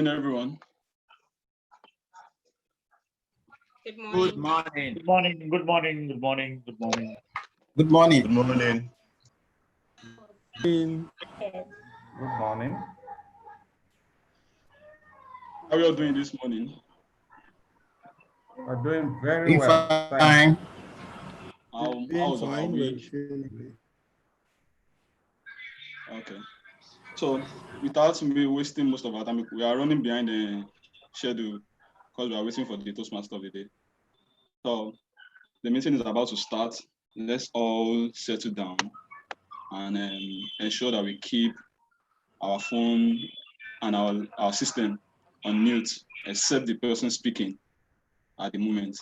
Everyone. Good morning. Good morning. Good morning. Good morning. Good morning. Good morning. Good morning. Good morning. Good morning. How are you all doing this morning? We're doing very well. Fine. How's our week? Okay. So without me wasting most of our time, we are running behind the schedule because we are waiting for the Toastmaster of the day. So the meeting is about to start. Let's all settle down and ensure that we keep our phone and our system on mute, except the person speaking at the moment.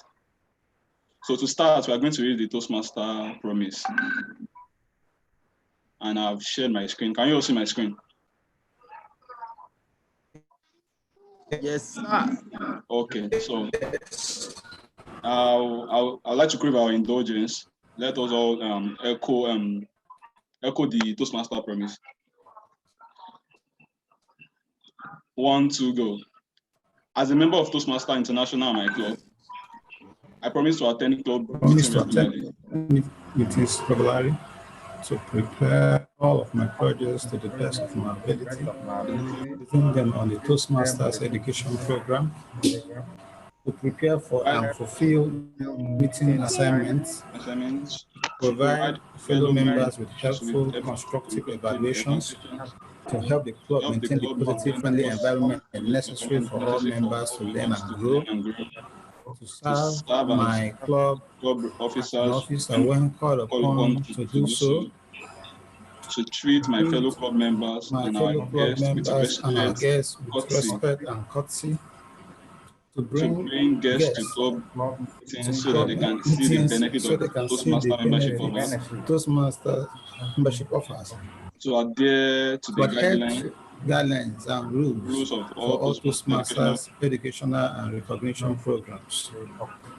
So to start, we are going to read the Toastmaster promise. And I've shared my screen. Can you all see my screen? Yes, sir. Okay, so I'd like to crave our indulgence. Let us all echo the Toastmaster promise. 1, 2, go. As a member of Toastmaster International and my club, I promise to attend club meetings regularly, to prepare all of my projects to the best of my ability, putting them on the Toastmasters education program, to prepare for and fulfill meeting assignments, provide fellow members with helpful, constructive evaluations, to help the club maintain the positive, friendly environment necessary for all members to learn and grow, to serve my club officer when called upon to do so, to treat my fellow club members and our guests with respect and courtesy, to bring guests to club meetings so that they can see the benefits of Toastmaster membership offers. Toastmaster membership offers. To adhere to the guidelines and rules of all Toastmasters educational and recognition programs.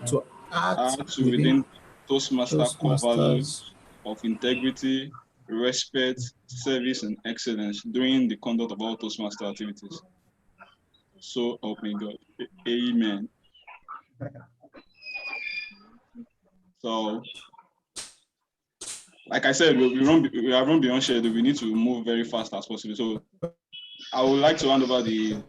To act within Toastmaster core values of integrity, respect, service, and excellence during the conduct of all Toastmaster activities. So help me God. Amen. So, like I said, we have run beyond schedule. We need to move very fast as possible. So I would like to hand over the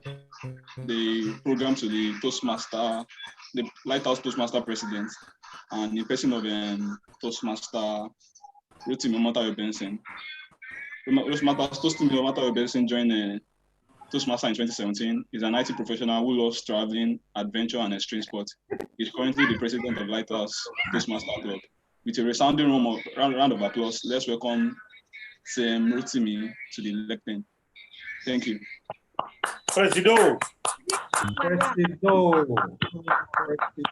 program to the Toastmaster, the Lighthouse Toastmaster president, and the person of Toastmaster Rotimi Omatayo Benson. Toastmaster Omatayo Benson joined Toastmaster in 2017. He's an IT professional who loves traveling, adventure, and extreme sport. He's currently the president of Lighthouse Toastmaster Club. With a resounding round of applause, let's welcome Sam Rotimi to the lectern. Thank you. Presido.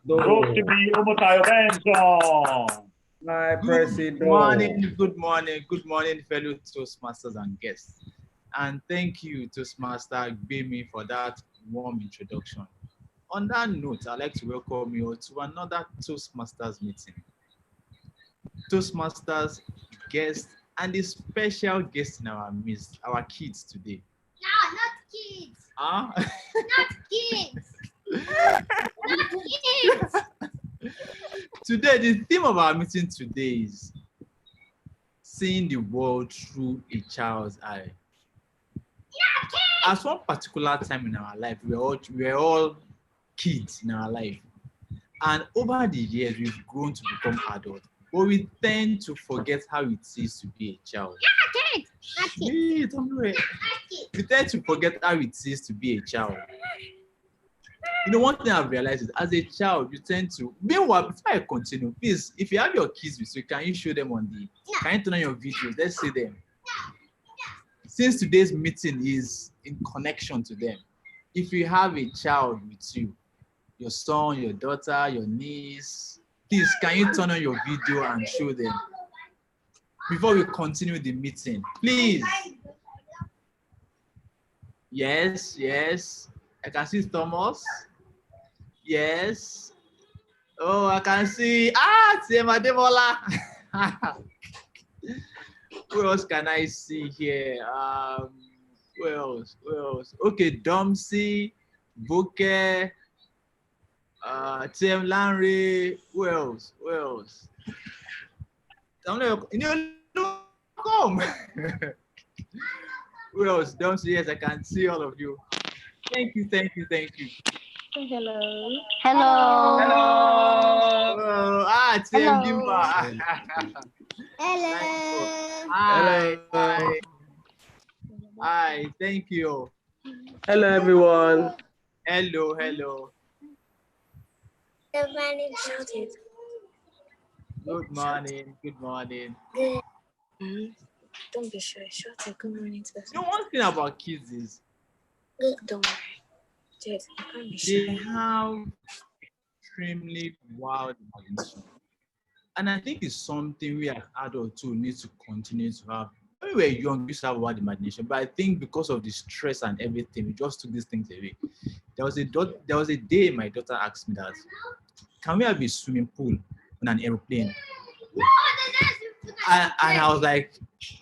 Rotimi Omatayo Benson. My Presido. Good morning, fellow Toastmasters and guests. And thank you, Toastmaster Gbemi, for that warm introduction. On that note, I'd like to welcome you to another Toastmasters meeting. Toastmasters, guests, and the special guest in our midst, our kids today. No, not kids. Huh? Not kids. Not kids. Today, the theme of our meeting today is seeing the world through a child's eye. At one particular time in our life, we're all kids in our life. And over the years, we've grown to become adults. But we tend to forget how it is to be a child. We tend to forget how it is to be a child. You know, one thing I've realized is as a child, you tend to, meanwhile, before I continue, please, if you have your kids with you, can you show them can you turn on your videos? Let's see them. Since today's meeting is in connection to them, if you have a child with you, your son, your daughter, your niece, please, can you turn on your video and show them before we continue the meeting? Please. Yes. I can see Thomas. Yes. Oh, I can see. Tiema Demola. Who else can I see here? Who else? Who else? Okay, Domsey, Booker, Tim Lanry. Who else? Who else? Come. Who else? Domsey, yes, I can see all of you. Thank you, thank you, thank you. Hello. Tim Hello. Dimba. Hello. Hi, Hello. hi, hi, thank you. Hello, everyone. Hello, hello. Good morning, shouted. Good morning, good morning. Good. Don't be shy. Shout a good morning to us. You know, one thing about kids is Good. Don't worry. Just, you can't be they shy. have extremely wild imagination. And I think it's something we as adults too need to continue to have. When we were young, we used to have wild imagination, but I think because of the stress and everything, we just took these things away. There was a day my daughter asked me that, can we have a swimming pool on an airplane? And I was like,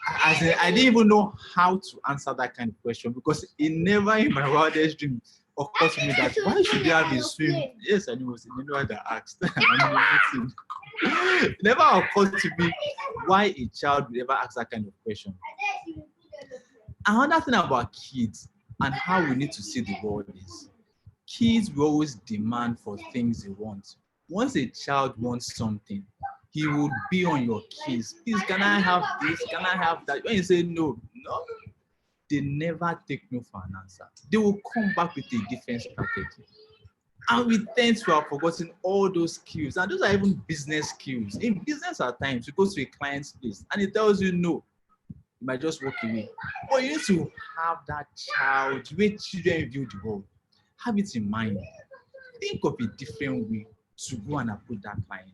I didn't even know how to answer that kind of question because it never in my wildest dream occurred to me that why should you have a swim? Yes, I knew it was the one that asked. It never occurred to me why a child would ever ask that kind of question. Another thing about kids and how we need to see the world is kids will always demand for things they want. Once a child wants something, he would be on your case. Please, can I have this? Can I have that? When you say no, they never take no for an answer. They will come back with a different strategy. And we tend to have forgotten all those skills. And those are even business skills. In business at times, you go to a client's place and it tells you no. You might just walk away. But you need to have that child, the way children view the world. Have it in mind. Think of a different way to go and approach that client.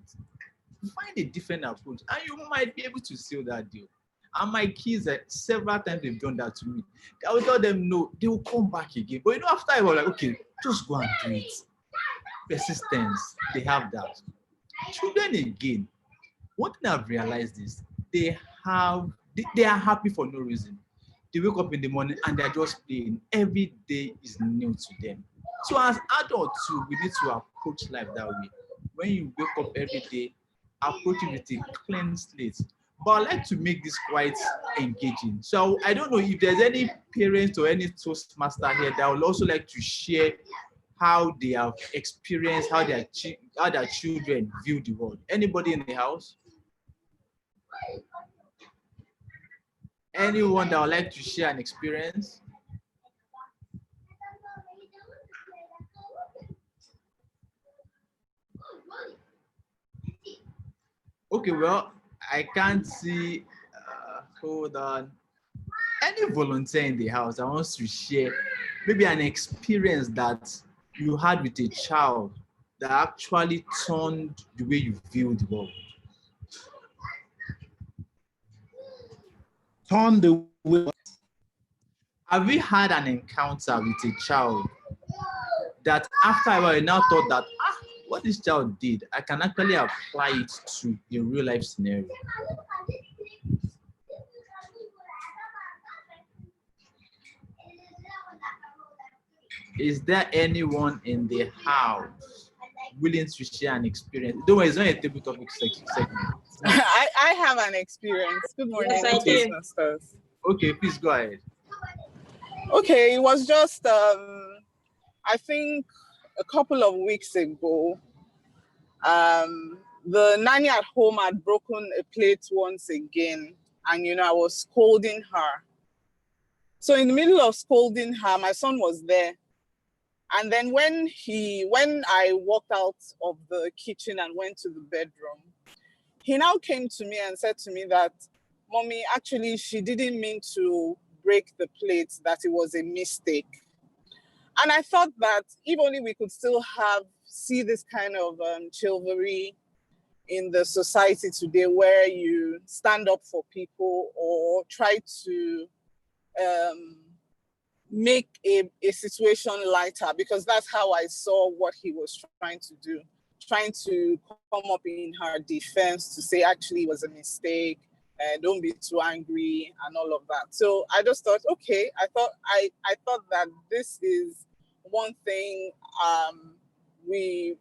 Find a different approach and you might be able to seal that deal. And my kids, several times they've done that to me. I will tell them no, they will come back again. But after I was like, okay, just go and do it. Persistence, they have that. Children again, one thing I've realized is they are happy for no reason. They wake up in the morning and they're just playing. Every day is new to them. So as adults too, we need to approach life that way. When you wake up every day, approach it with a clean slate. But I like to make this quite engaging. So I don't know if there's any parents or any Toastmaster here that would also like to share how they have experienced, how their children view the world. Anybody in the house? Anyone that would like to share an experience? Okay, well, I can't see, hold on. Any volunteer in the house that wants to share maybe an experience that you had with a child that actually turned the way you view the world? Turn the way. Have you had an encounter with a child that after a while you now thought that, what this child did, I can actually apply it to a real life scenario? Is there anyone in the house willing to share an experience? Don't worry, it's not a table topic segment. I have an experience. Good morning, Yes, I do. Toastmasters. Okay, please go ahead. Okay, it was just I think a couple of weeks ago. The nanny at home had broken a plate once again, and I was scolding her. So in the middle of scolding her, my son was there. And then when I walked out of the kitchen and went to the bedroom, he now came to me and said to me that, Mommy, actually, she didn't mean to break the plate, that it was a mistake. And I thought that if only we could still see this kind of chivalry in the society today, where you stand up for people or try to make a situation lighter, because that's how I saw what he was trying to do, trying to come up in her defense to say actually it was a mistake, don't be too angry and all of that. So I just thought, okay, I thought that this is one thing we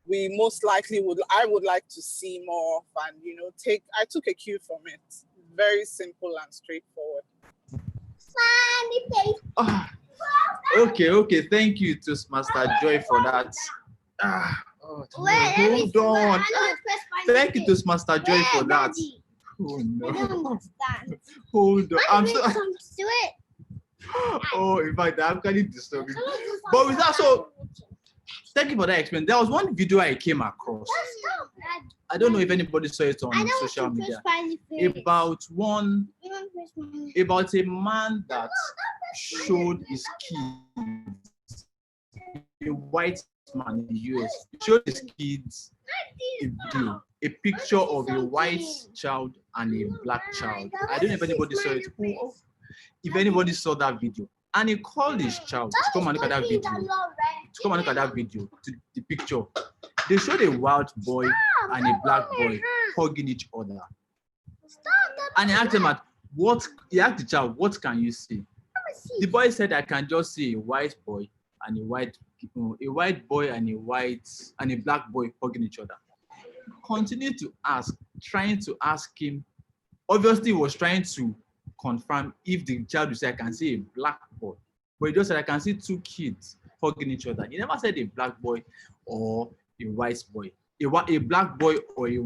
most likely I would like to see more of, and I took a cue from it. Very simple and straightforward. Okay. Thank you, Toastmaster Joy, for that. Hold on. Thank you, Toastmaster Joy, for that. Oh no. I don't understand. Hold on. I'm so. Do it. Oh, in fact, I'm kind of disturbing. But with that, so thank you for that experience. There was one video I came across. I don't know if anybody saw it on social media. About a man that showed his kids, a white man in the US, showed his kids a video, a picture of a white child and a black child. I don't know if anybody saw it. If anybody saw that video, and he called his child to come and look at that video, to the picture. They showed a white boy and a black boy hugging each other. And he asked him he asked the child, what can you see? The boy said, I can just see a white boy and a boy and a black boy hugging each other. Continued to ask, trying to ask him. Obviously, he was trying to confirm if the child would say, I can see a black boy. But he just said, I can see two kids hugging each other. He never said a black boy or a white boy. A black boy or a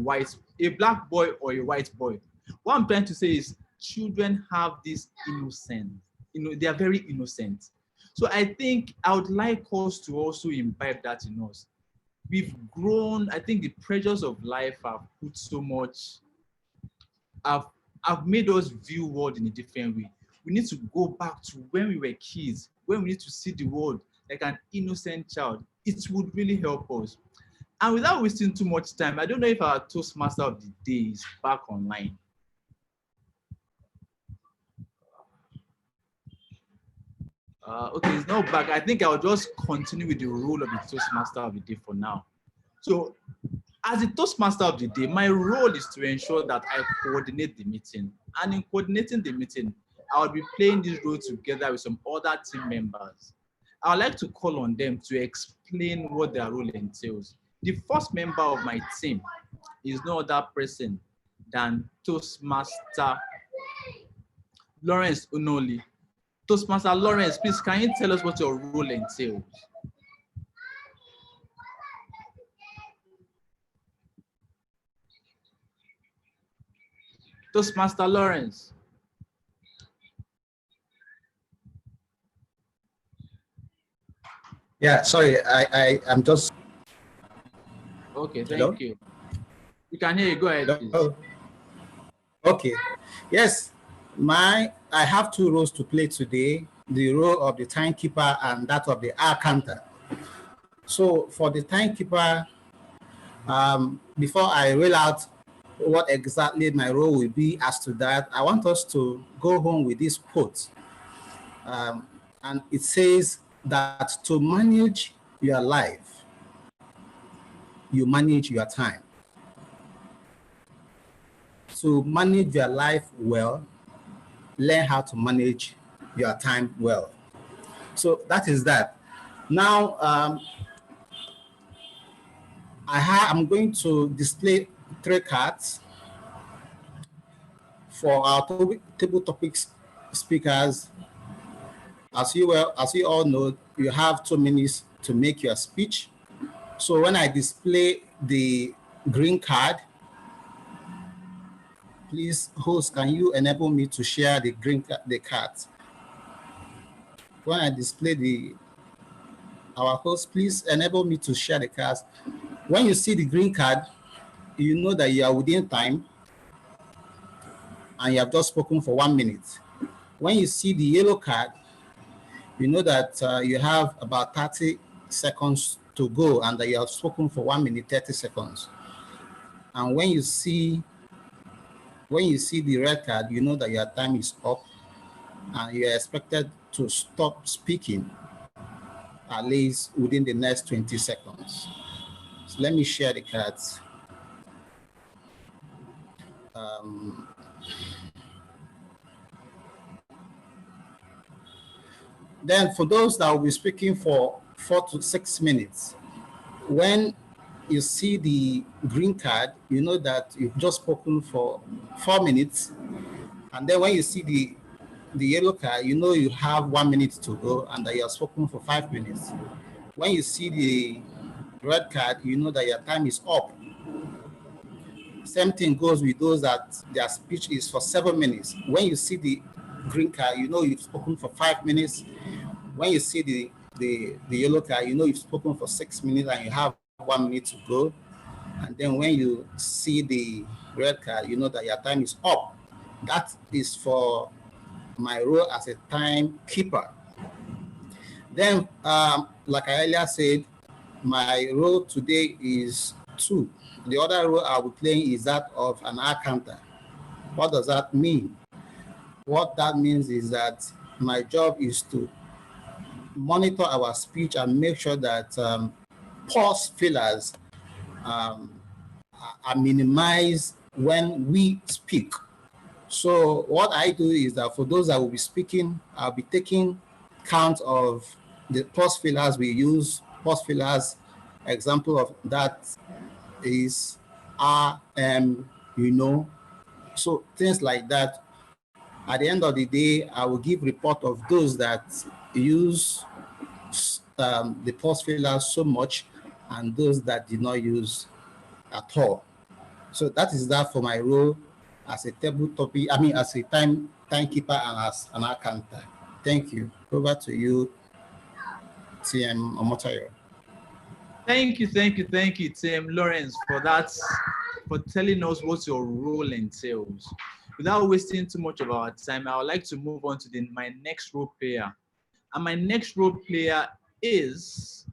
white boy. What I'm trying to say is children have this innocence. They are very innocent. So I think I would like us to also imbibe that in us. We've grown, I think the pressures of life have put so much, have made us view world in a different way. We need to go back to when we were kids, when we need to see the world like an innocent child. It would really help us. And without wasting too much time, I don't know if our Toastmaster of the day is back online. Okay, it's not back. I think I'll just continue with the role of the Toastmaster of the day for now. So, as the Toastmaster of the day, my role is to ensure that I coordinate the meeting. And in coordinating the meeting, I'll be playing this role together with some other team members. I'd like to call on them to explain what their role entails. The first member of my team is no other person than Toastmaster Lawrence Unoli. Toastmaster Lawrence, please, can you tell us what your role entails? Toastmaster Lawrence. Yeah, sorry, I'm just. Okay, thank you. You can hear you. Go ahead, please. Oh. Okay. Yes, I have two roles to play today: the role of the timekeeper and that of the hour counter. So for the timekeeper, before I roll out what exactly my role will be as to that, I want us to go home with this quote. And it says that to manage your life, you manage your time. To manage your life well, learn how to manage your time well. So that is that. Now, I'm going to display 3 cards for our table topics speakers. As you all know, you have 2 minutes to make your speech. So when I display the green card, please, host, can you enable me to share the cards? When I display our host, please enable me to share the cards. When you see the green card, you know that you are within time and you have just spoken for 1 minute. When you see the yellow card, you know that you have about 30 seconds to go and that you have spoken for 1 minute, 30 seconds. And when you see the red card, you know that your time is up and you are expected to stop speaking at least within the next 20 seconds. So let me share the cards. Then for those that will be speaking for 4 to 6 minutes, when you see the green card, you know that you've just spoken for 4 minutes. And then when you see the yellow card, you know you have 1 minute to go and that you have spoken for 5 minutes. When you see the red card, you know that your time is up. Same thing goes with those that their speech is for 7 minutes. When you see the green card, you know you've spoken for 5 minutes. When you see the yellow card, you know you've spoken for 6 minutes and you have 1 minute to go. And then when you see the red card, you know that your time is up. That is for my role as a timekeeper. Then, like I earlier said, my role today is 2. The other role I'll be playing is that of an accountant. What does that mean? What that means is that my job is to monitor our speech and make sure that pause fillers are minimized when we speak. So what I do is that for those that will be speaking, I'll be taking count of the pause fillers we use. Pause fillers, example of that is you know. So things like that. At the end of the day, I will give report of those that use the pause fillers so much and those that did not use at all. So that is that for my role as a table topic, as a timekeeper and as an accountant. Thank you. Over to you, TM Omotayo. Thank you, Tim Lawrence, for that, for telling us what your role entails. Without wasting too much of our time, I would like to move on to my next role player. And my next role player is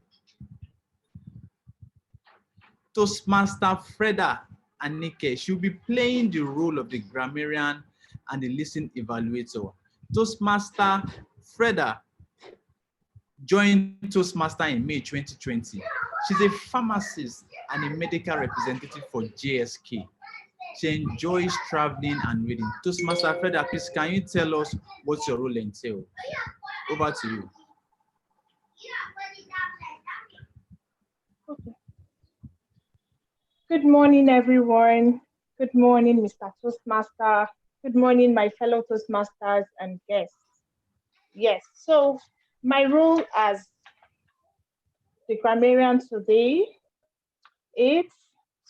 Toastmaster Freda Anike. She'll be playing the role of the grammarian and the listening evaluator. Toastmaster Freda joined Toastmaster in May 2020. She's a pharmacist and a medical representative for JSK. She enjoys traveling and reading. Toastmaster Freda, please, can you tell us what your role entails? Over to you. Okay. Good morning, everyone. Good morning, Mr. Toastmaster. Good morning, my fellow Toastmasters and guests. Yes, so my role as the grammarian today is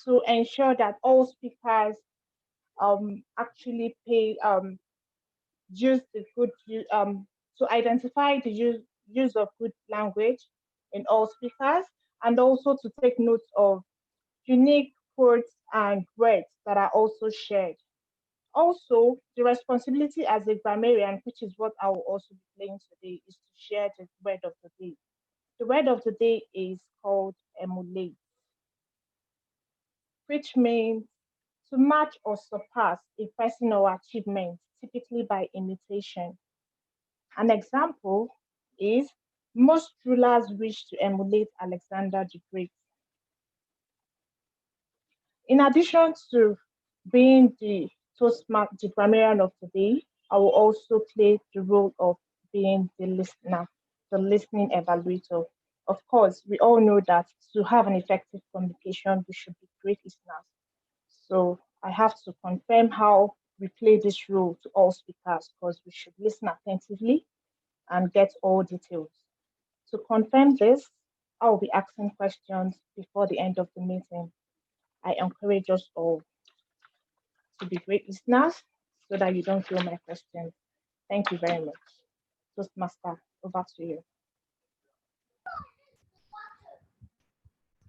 to ensure that all speakers actually use the good to identify the use of good language in all speakers, and also to take note of unique quotes and words that are also shared. Also, the responsibility as a grammarian, which is what I will also be playing today, is to share the word of the day. The word of the day is called emulate, which means to match or surpass a person or achievement, typically by imitation. An example is most rulers wish to emulate Alexander the Great. In addition to being the Toastmaster, the grammarian of today, I will also play the role of being the listener, the listening evaluator. Of course, we all know that to have an effective communication, we should be great listeners. So I have to confirm how we play this role to all speakers, because we should listen attentively and get all details. To confirm this, I will be asking questions before the end of the meeting. I encourage us all to be great listeners so that you don't feel my questions. Thank you very much. Toastmaster, over to you.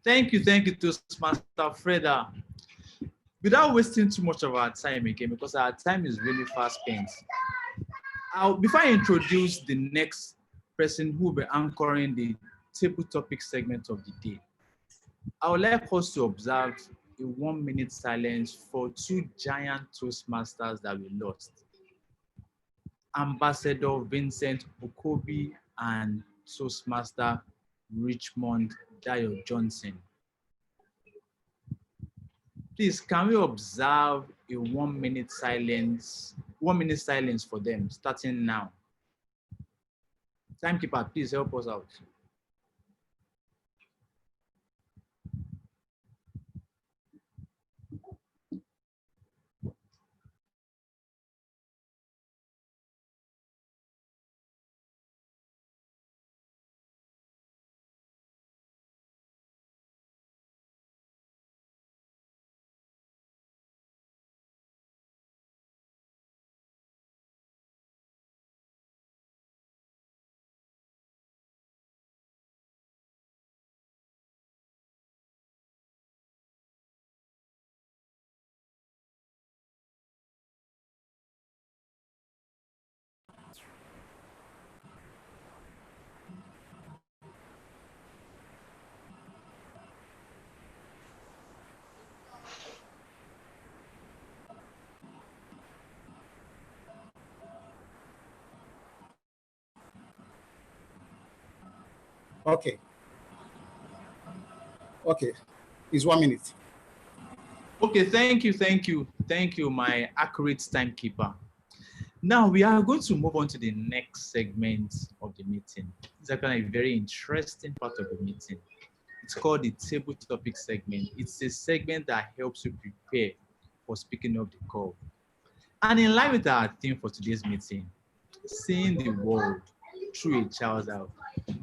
Thank you, Toastmaster Freda. Without wasting too much of our time again, because our time is really fast spent, before I introduce the next person who will be anchoring the table topic segment of the day, I would like us to observe a 1 minute silence for 2 giant Toastmasters that we lost. Ambassador Vincent Okobi and Toastmaster Richmond Dayo Johnson. Please, can we observe a 1 minute silence for them, starting now? Timekeeper, please help us out. Okay. Okay. It's 1 minute. Okay, thank you, my accurate timekeeper. Now we are going to move on to the next segment of the meeting. It's actually a very interesting part of the meeting. It's called the table topic segment. It's a segment that helps you prepare for speaking of the call. And in line with our theme for today's meeting, seeing the world through a child's eye,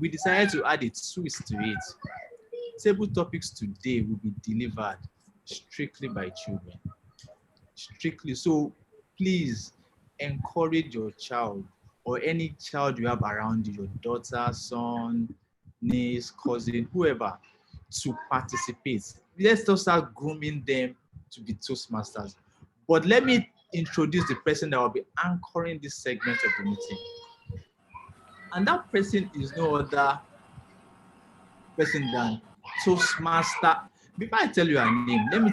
we decided to add a twist to it. Table topics today will be delivered strictly by children. Strictly. So please encourage your child or any child you have around you, your daughter, son, niece, cousin, whoever, to participate. Let's just start grooming them to be Toastmasters. But let me introduce the person that will be anchoring this segment of the meeting. And that person is no other person than Toastmaster. Before I tell you her name, let me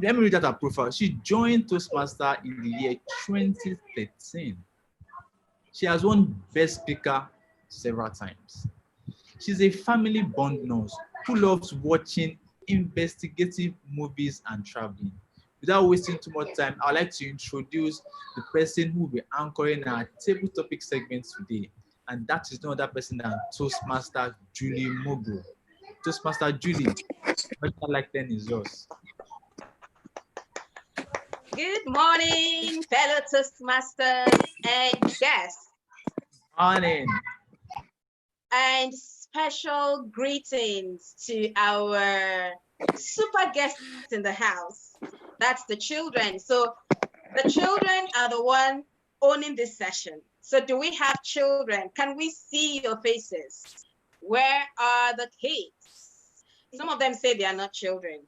read out her profile. She joined Toastmaster in the year 2013. She has won Best Speaker several times. She's a family bond nurse who loves watching investigative movies and traveling. Without wasting too much time, I'd like to introduce the person who will be anchoring our table topic segment today. And that is no other person than Toastmaster Julie Mogo. Toastmaster Julie, better like 10 is yours. Good morning, fellow Toastmasters and guests. Morning. And special greetings to our super guests in the house. That's the children. So the children are the one owning this session. So do we have children? Can we see your faces? Where are the kids? Some of them say they are not children.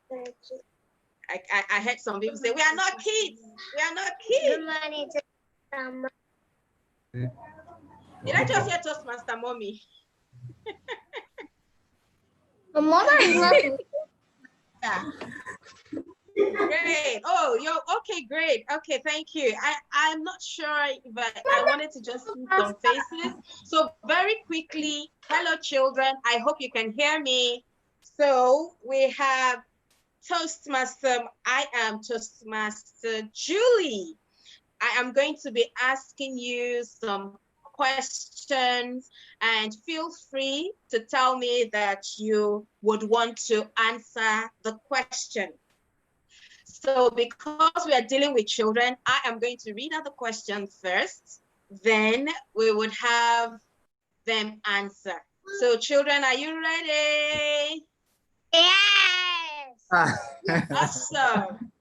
I heard some people say, we are not kids. We are not kids. Did I just hear Toastmaster Mommy? The mother is not. Yeah. Great. Oh, you're okay, great. Okay, thank you. I'm not sure, but I wanted to just see some faces. So very quickly, hello children. I hope you can hear me. So we have Toastmaster, I am Toastmaster Julie. I am going to be asking you some questions and feel free to tell me that you would want to answer the question. So because we are dealing with children, I am going to read out the question first, then we would have them answer. So children, are you ready? Yes. Awesome.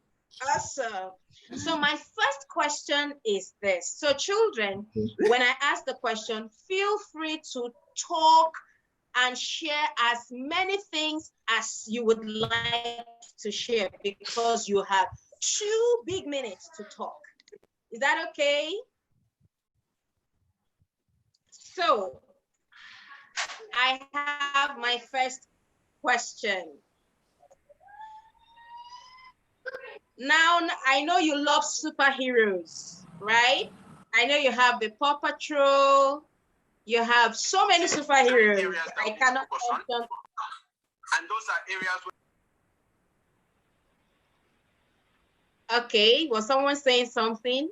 Awesome. So my first question is this. So children, when I ask the question, feel free to talk and share as many things as you would like to share because you have 2 big minutes to talk. Is that okay? So I have my first question. Now, I know you love superheroes, right? I know you have the Paw Patrol. You have so many superheroes. I cannot mention. And those are areas where... Okay, was someone saying something?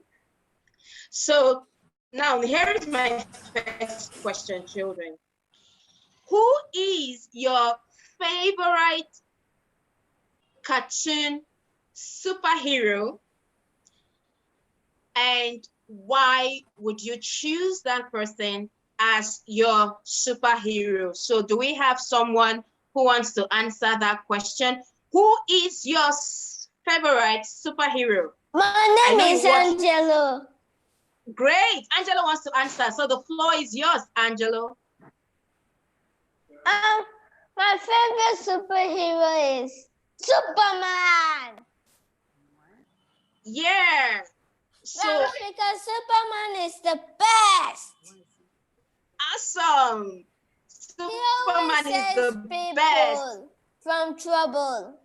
So Now, here is my first question, children. Who is your favorite cartoon superhero, and why would you choose that person as your superhero? So do we have someone who wants to answer that question? Who is your favorite superhero? My name is Angelo. Great. Angelo wants to answer. So the floor is yours, Angelo. My favorite superhero is Superman. Yeah. So because Superman is the best. Awesome. Superman is the best. From trouble.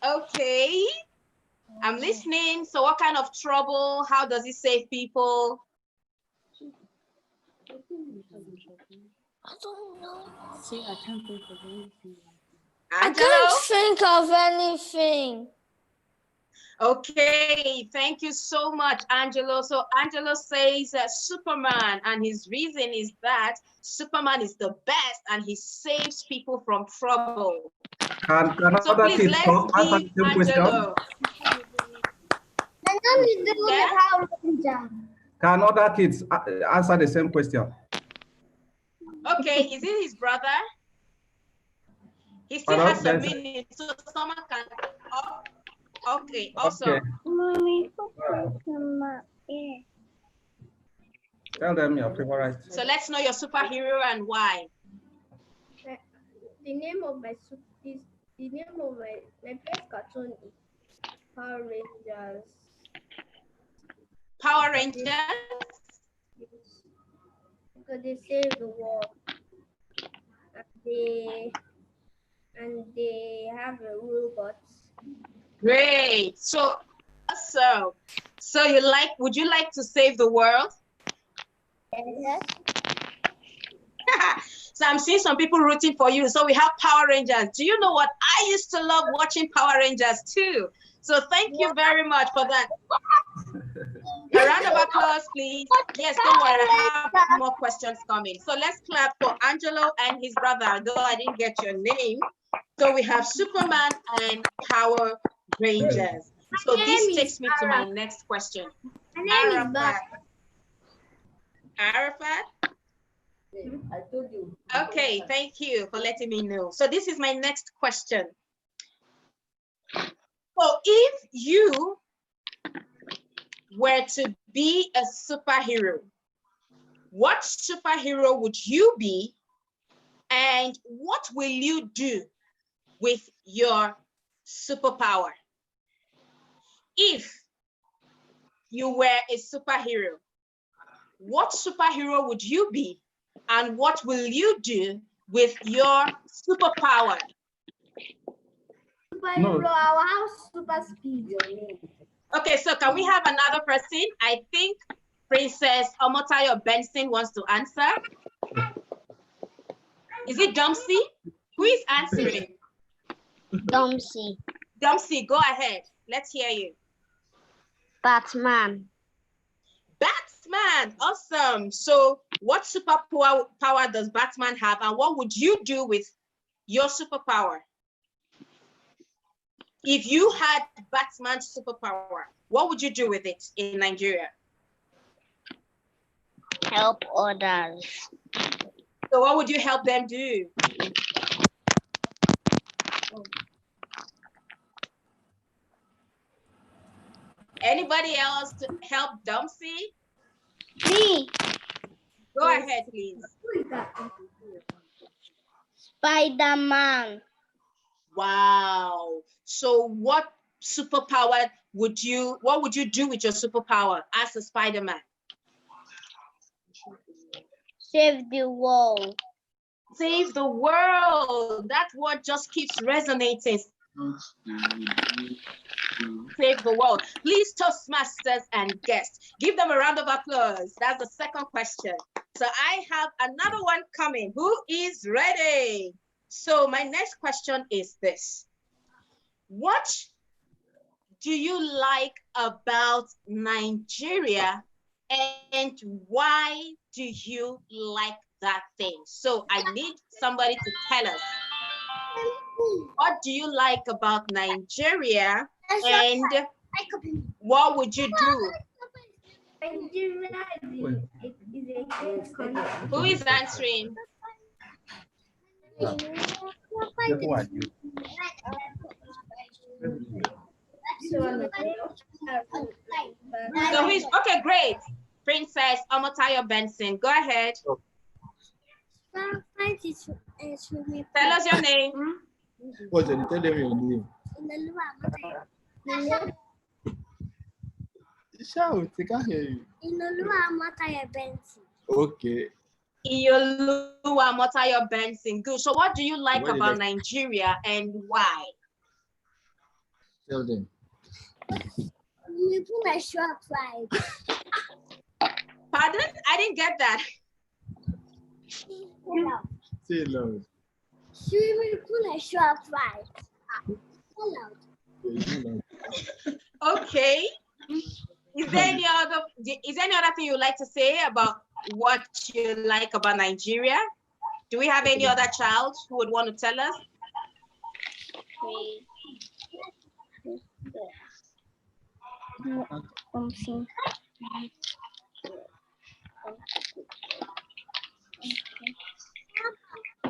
Okay. I'm listening. So what kind of trouble? How does he save people? I don't know. See, I can't think of anything. I can't think of anything. Okay, thank you so much, Angelo. So Angelo says Superman, and his reason is that Superman is the best and he saves people from trouble. So please, let's give Angelo. Can other kids answer the same question? Okay, is it his brother? He still has a minute, so someone can. Oh, okay, awesome. Okay. Tell them your favorite. So let's know your superhero and why. The name of my best cartoon is Power Rangers. Power Rangers? Because they save the world. And they have robots. Great. So you like, would you like to save the world? Yes. So I'm seeing some people rooting for you. So we have Power Rangers. Do you know what? I used to love watching Power Rangers too. So thank you very much for that. A round of applause, please. Yes, don't worry, I have more questions coming. So let's clap for Angelo and his brother, though I didn't get your name. So we have Superman and Power Rangers. So this takes me to my next question. Arafat. Arafat? I told you. Okay, thank you for letting me know. So this is my next question. So if you were to be a superhero, what superhero would you be, and what will you do with your superpower? If you were a superhero, what superhero would you be, and what will you do with your superpower? Superhero, I have super speed. Okay, so can we have another person? I think Princess Omotayo Benson wants to answer. Is it Dumpsy? Who is answering? Dumpsy. Dumpsy, go ahead. Let's hear you. Batman. Batman, awesome. So what superpower does Batman have, and what would you do with your superpower? If you had Batman's superpower, what would you do with it in Nigeria? Help others. So what would you help them do? Anybody else to help Dumpsy? Me. Go ahead, please. Spider-Man. Wow. So what superpower would you do with your superpower as a Spider-Man? Save the world. Save the world. That word just keeps resonating. Save the world. Please, Toastmasters and guests, give them a round of applause. That's the second question. So I have another one coming. Who is ready? So my next question is this. What do you like about Nigeria and why do you like that thing? So I need somebody to tell us, what do you like about Nigeria and what would you do? Who is answering? So who is, okay, great. Princess Omotayo Benson, go ahead. Tell us your name. What tell them your name? Shout, they can't hear you. Okay. Iyoluwa Motayo Benson. Good. So what do you like about Nigeria and why? Tell them. Pardon? I didn't get that. Say it loud. Okay. Is there any other thing you'd like to say about what you like about Nigeria? Do we have any other child who would want to tell us?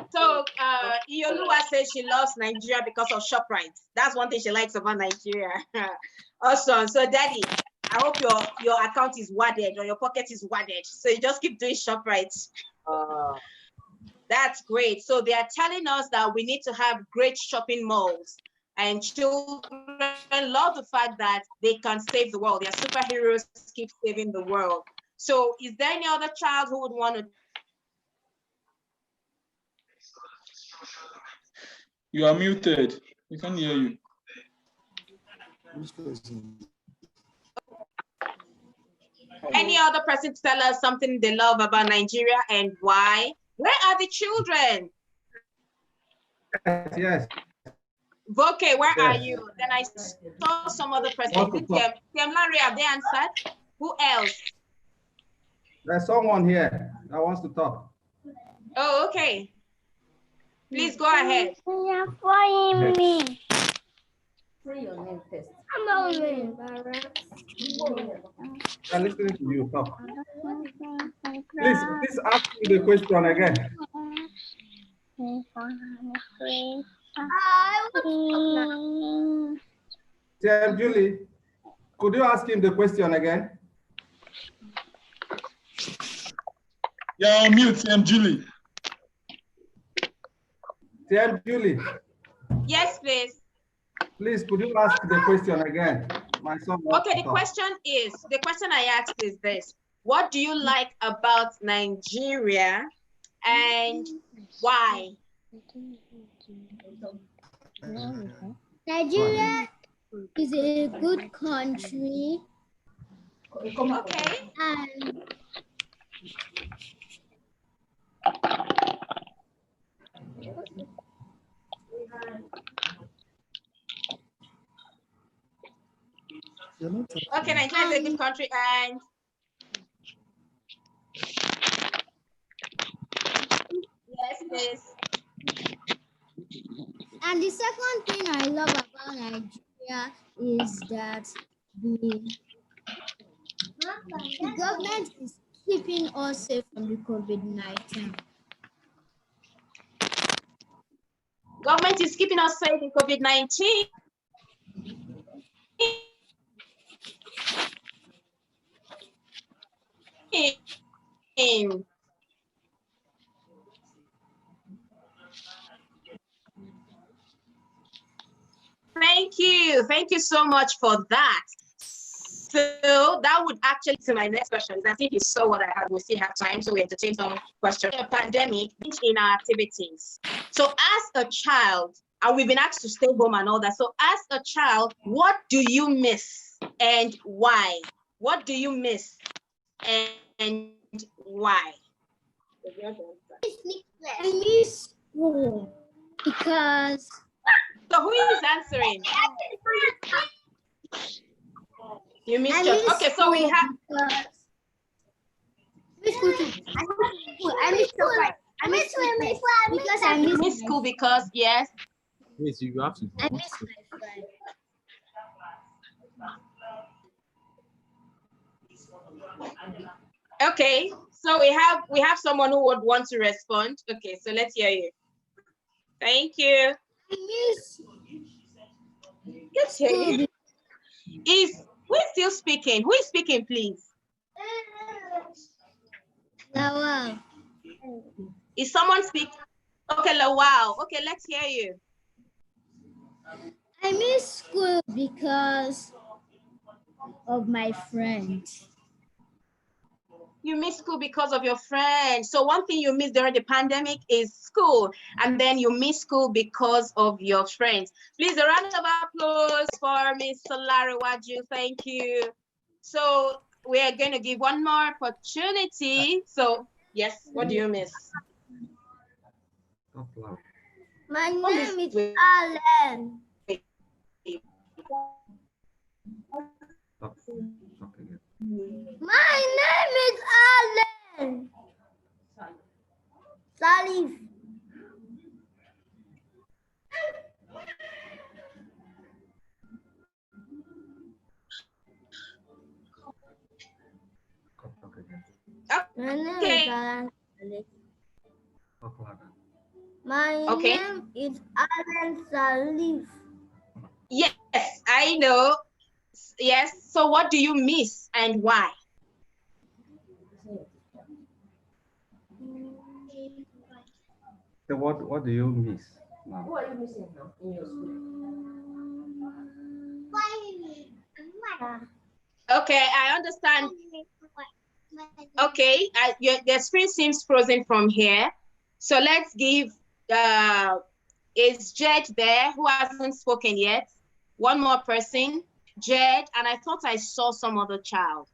So Iyoluwa says she loves Nigeria because of ShopRite. That's one thing she likes about Nigeria. Awesome. So Daddy, I hope your account is wadded or your pocket is wadded. So you just keep doing ShopRite. That's great. So they are telling us that we need to have great shopping malls, and children love the fact that they can save the world. Their superheroes keep saving the world. So is there any other child who would want to? You are muted. We can't hear you. Any other person to tell us something they love about Nigeria and why? Where are the children? Yes. Okay, where are you? Then I saw some other person. Tiam Larry, have they answered? Who else? There's someone here that wants to talk. Oh, okay. Please go ahead. You're following me. Say your name first. I'm embarrassed. I'm listening to you talk. Please ask me the question again. Julie, could you ask him the question again? You're on mute, Julie. Julie. Yes, please. Please, could you ask the question again? My son. Okay, the question I asked is this. What do you like about Nigeria and why? Nigeria is a good country. Okay. And okay, Nigeria is a good country and yes, please. And the second thing I love about Nigeria is that the government is keeping us safe from the COVID-19. Government is keeping us safe in COVID-19. Thank you so much for that. So that would actually to my next question. I think you saw what I had. We still have time, so we entertain some questions. The pandemic in our activities. So as a child, and we've been asked to stay home and all that. So as a child, what do you miss and why? What do you miss and why? I miss school because. So who is answering? You missed church. Okay, so we have. miss school too. I miss school. I miss school because I miss school because yes. Wait, you have to. I miss my friend. Okay, so we have someone who would want to respond. Okay, so let's hear you. Thank you. I miss. Let's hear you. Who is still speaking? Who is speaking, please? Lawal. Is someone speaking? Okay, Lawal. Okay, let's hear you. I miss school because of my friends. You miss school because of your friends. So one thing you miss during the pandemic is school, and then you miss school because of your friends. Please, a round of applause for Miss Solariwaju. Thank you. So we are going to give one more opportunity. So yes, what do you miss? My name is Alan. My name is Alan. Salif. My name is Alan Salif. My name is Alan Salif. Yes, I know. Yes. So what do you miss and why? So what do you miss now? What are you missing now in your school? Okay, I understand. Okay, the screen seems frozen from here. So let's give, is Jed there who hasn't spoken yet? One more person, Jed, and I thought I saw some other child.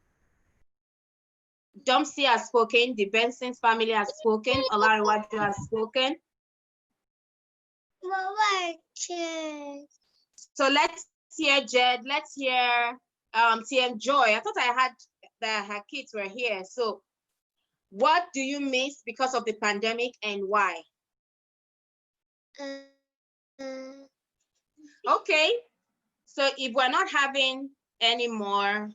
Dumpsy has spoken, the Benson's family has spoken, Olariwaju has spoken. So let's hear Jed, let's hear TM Joy. I thought I had that her kids were here. So what do you miss because of the pandemic and why? Okay, so if we're not having any more,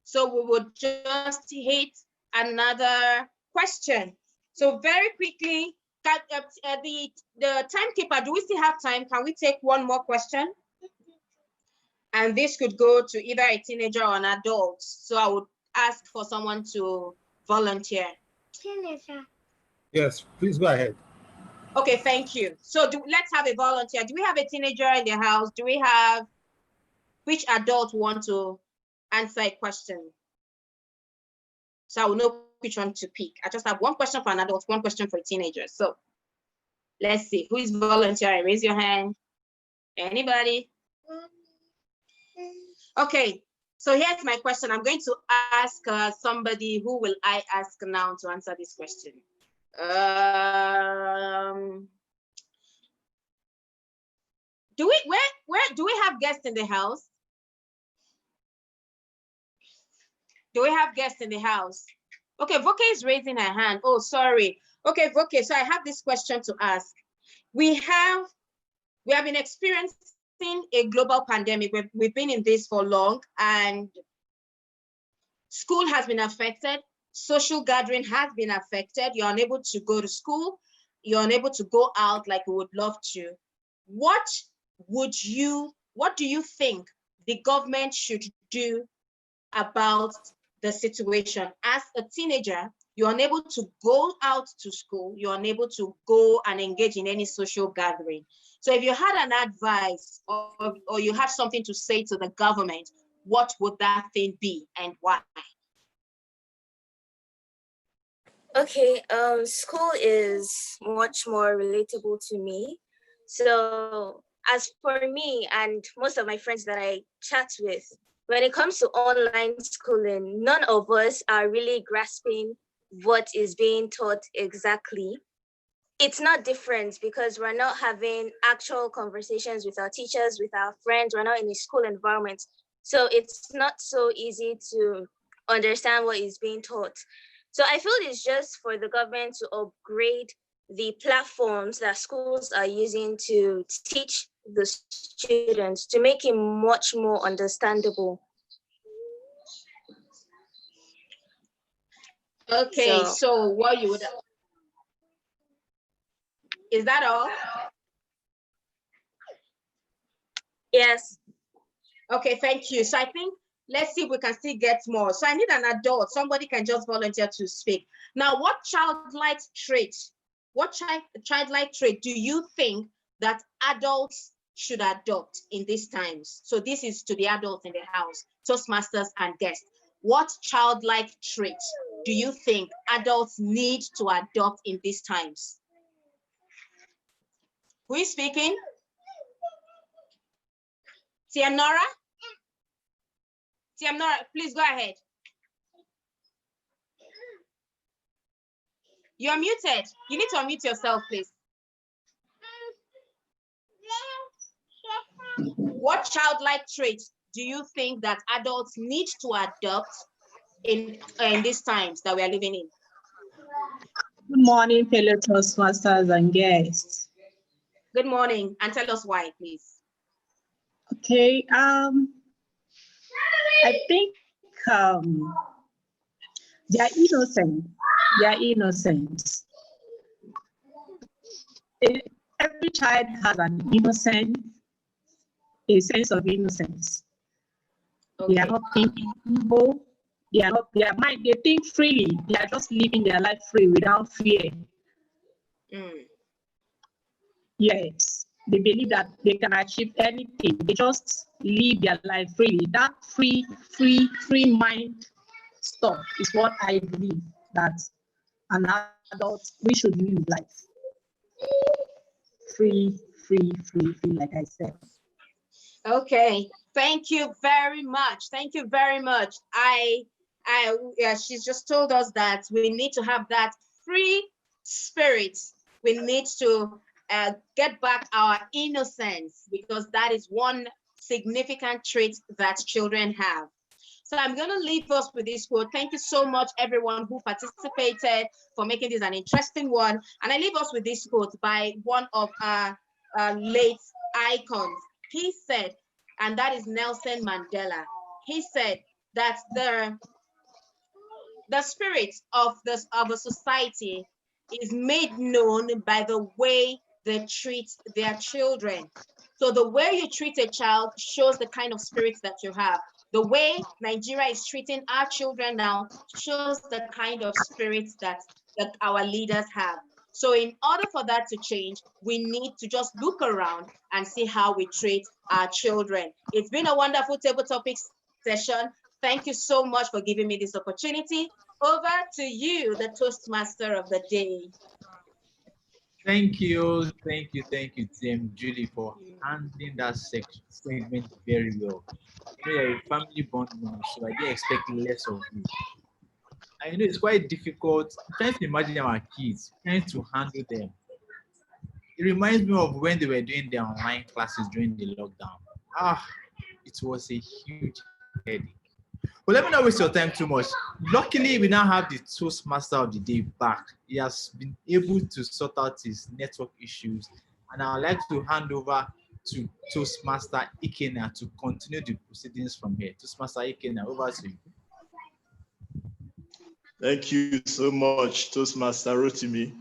so we would just hit another question. So very quickly, the timekeeper, do we still have time? Can we take one more question? And this could go to either a teenager or an adult. So I would ask for someone to volunteer. Teenager. Yes, please go ahead. Okay, thank you. So let's have a volunteer. Do we have a teenager in the house? Do we have, which adult want to answer a question? So I will know which one to pick. I just have one question for an adult, one question for a teenager. So let's see, who is volunteering? Raise your hand. Anybody? Okay, so here's my question. I'm going to ask somebody. Who will I ask now to answer this question? Do we have guests in the house? Do we have guests in the house? Okay, Voke is raising her hand. Oh, sorry. Okay, Voke, so I have this question to ask. We have been experiencing a global pandemic. We've been in this for long, and school has been affected. Social gathering has been affected. You're unable to go to school. You're unable to go out like we would love to. What do you think the government should do about the situation? As a teenager, you're unable to go out to school. You're unable to go and engage in any social gathering. So if you had an advice or you have something to say to the government, what would that thing be and why? Okay, school is much more relatable to me. So as for me and most of my friends that I chat with, when it comes to online schooling, none of us are really grasping what is being taught exactly. It's not different because we're not having actual conversations with our teachers, with our friends. We're not in a school environment. So it's not so easy to understand what is being taught. So I feel it's just for the government to upgrade the platforms that schools are using to teach the students to make it much more understandable. Okay, so what you would, is that all? Yes. Okay, thank you. So I think, let's see if we can still get more. So I need an adult. Somebody can just volunteer to speak. Now, what childlike trait do you think that adults should adopt in these times? So this is to the adults in the house, Toastmasters and guests. What childlike trait do you think adults need to adopt in these times? Who is speaking? Tiamnora? Tiamnora, please go ahead. You're muted. You need to unmute yourself, please. What childlike traits do you think that adults need to adopt in these times that we are living in? Good morning, fellow Toastmasters and guests. Good morning, and tell us why, please. Okay, I think they are innocent. They are innocent. Every child has an innocent, a sense of innocence. Okay. They are not thinking evil. They are not. Their mind. They think freely. They are just living their life free without fear. Yes, they believe that they can achieve anything. They just live their life freely. That free mind stuff is what I believe that an adult, we should live life. Free, like I said. Okay, thank you very much. Thank you very much. She's just told us that we need to have that free spirit. We need to get back our innocence, because that is one significant trait that children have. So I'm going to leave us with this quote. Thank you so much, everyone who participated, for making this an interesting one. And I leave us with this quote by one of our late icons. He said, and that is Nelson Mandela. He said that the spirit of a society is made known by the way they treat their children. So the way you treat a child shows the kind of spirit that you have. The way Nigeria is treating our children now shows the kind of spirit that our leaders have. So in order for that to change, we need to just look around and see how we treat our children. It's been a wonderful table topics session. Thank you so much for giving me this opportunity. Over to you, the Toastmaster of the day. Thank you, Team Julie, for handling that segment very well. You know, you're a family bond woman, so I didn't expect less of you. I know it's quite difficult trying to imagine our kids, trying to handle them. It reminds me of when they were doing their online classes during the lockdown. It was a huge headache. But let me not waste your time too much. Luckily, we now have the Toastmaster of the day back. He has been able to sort out his network issues, and I would like to hand over to Toastmaster Ikena to continue the proceedings from here. Toastmaster Ikena, over to you. Thank you so much, Toastmaster Rotimi.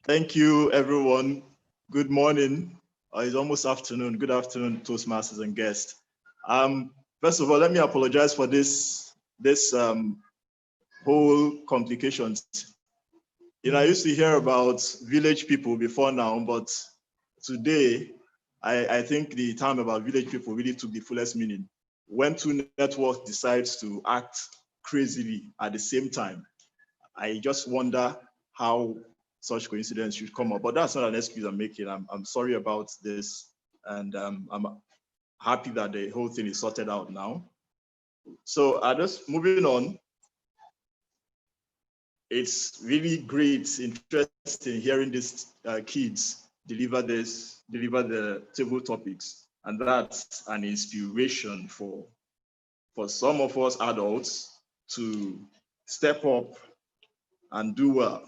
Thank you, everyone. Good morning. It's almost afternoon. Good afternoon, Toastmasters and guests. First of all, let me apologize for this whole complications. You know, I used to hear about village people before now, but today, I think the term about village people really took the fullest meaning. When two networks decide to act crazily at the same time, I just wonder how such coincidence should come up. But that's not an excuse I'm making. I'm sorry about this, and I'm happy that the whole thing is sorted out now. So just moving on, it's really great, interesting hearing these kids deliver the table topics, and that's an inspiration for some of us adults to step up and do well.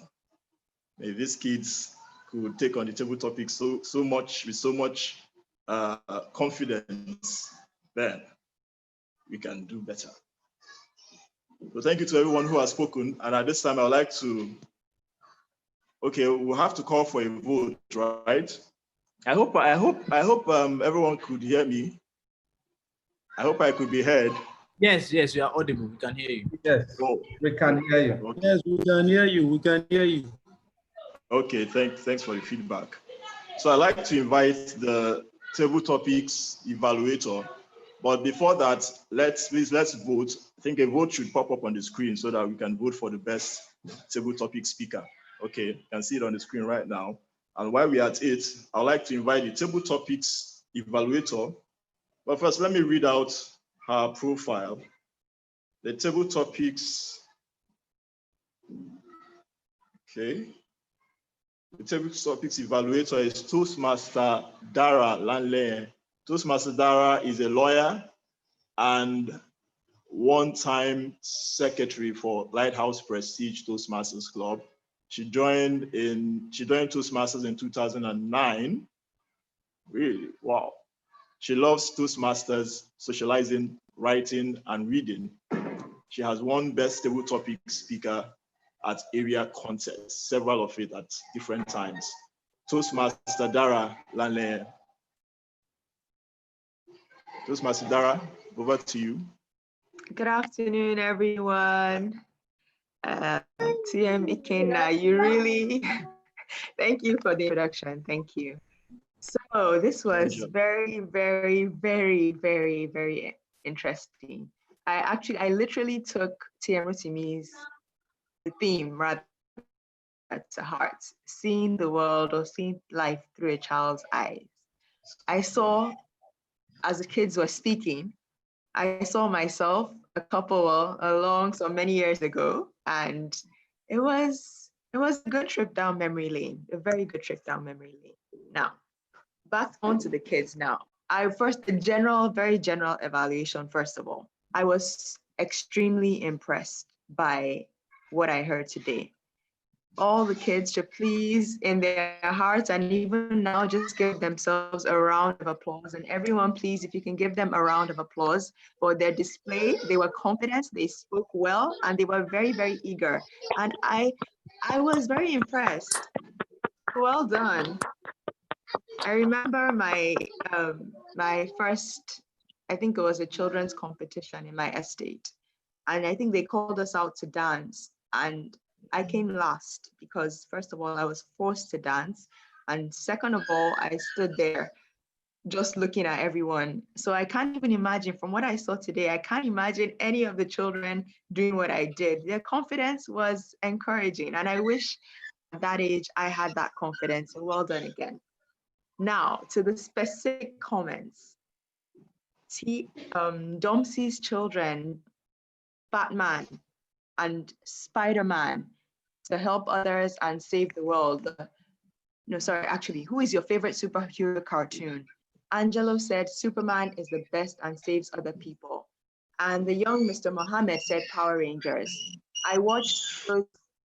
May these kids could take on the table topic so much with so much confidence, then we can do better. So thank you to everyone who has spoken. And at this time, I would like to, okay, we'll have to call for a vote, right? I hope everyone could hear me. I hope I could be heard. Yes, you are audible. We can hear you. Yes, we can hear you. Okay. Yes, we can hear you. We can hear you. Okay, thanks for the feedback. So I'd like to invite the table topics evaluator. But before that, let's vote. I think a vote should pop up on the screen so that we can vote for the best table topic speaker. Okay, you can see it on the screen right now. And while we're at it, I'd like to invite the table topics evaluator. But first, let me read out her profile. The table topics, okay. The table topics evaluator is Toastmaster Dara Lanle. Toastmaster Dara is a lawyer and one-time secretary for Lighthouse Prestige Toastmasters Club. She joined Toastmasters in 2009. Really, wow. She loves Toastmasters, socializing, writing, and reading. She has won Best Table Topic Speaker at area contests, several of it at different times. Toastmaster Dara Lanle. Toastmaster Dara, over to you. Good afternoon, everyone. TM Ikenna, you really, thank you for the introduction. Thank you. So this was very, very, very, very, very interesting. I literally took TM Rotimi's theme rather to heart, seeing the world or seeing life through a child's eyes. I saw, as the kids were speaking, I saw myself a couple along so many years ago, and it was a good trip down memory lane, a very good trip down memory lane. Now, back on to the kids now. Very general evaluation, first of all. I was extremely impressed by what I heard today. All the kids should please, in their hearts and even now, just give themselves a round of applause. And everyone, please, if you can give them a round of applause for their display. They were confident, they spoke well, and they were very, very eager. And I was very impressed. Well done. I remember my first, I think it was a children's competition in my estate. And I think they called us out to dance. And I came last because, first of all, I was forced to dance. And second of all, I stood there just looking at everyone. So I can't even imagine, from what I saw today, I can't imagine any of the children doing what I did. Their confidence was encouraging. And I wish at that age I had that confidence. So well done again. Now, to the specific comments. Domsey's children, Batman and Spider-Man, to help others and save the world. No, sorry, actually, who is your favorite superhero cartoon? Angelo said Superman is the best and saves other people. And the young Mr. Mohammed said Power Rangers. I watched those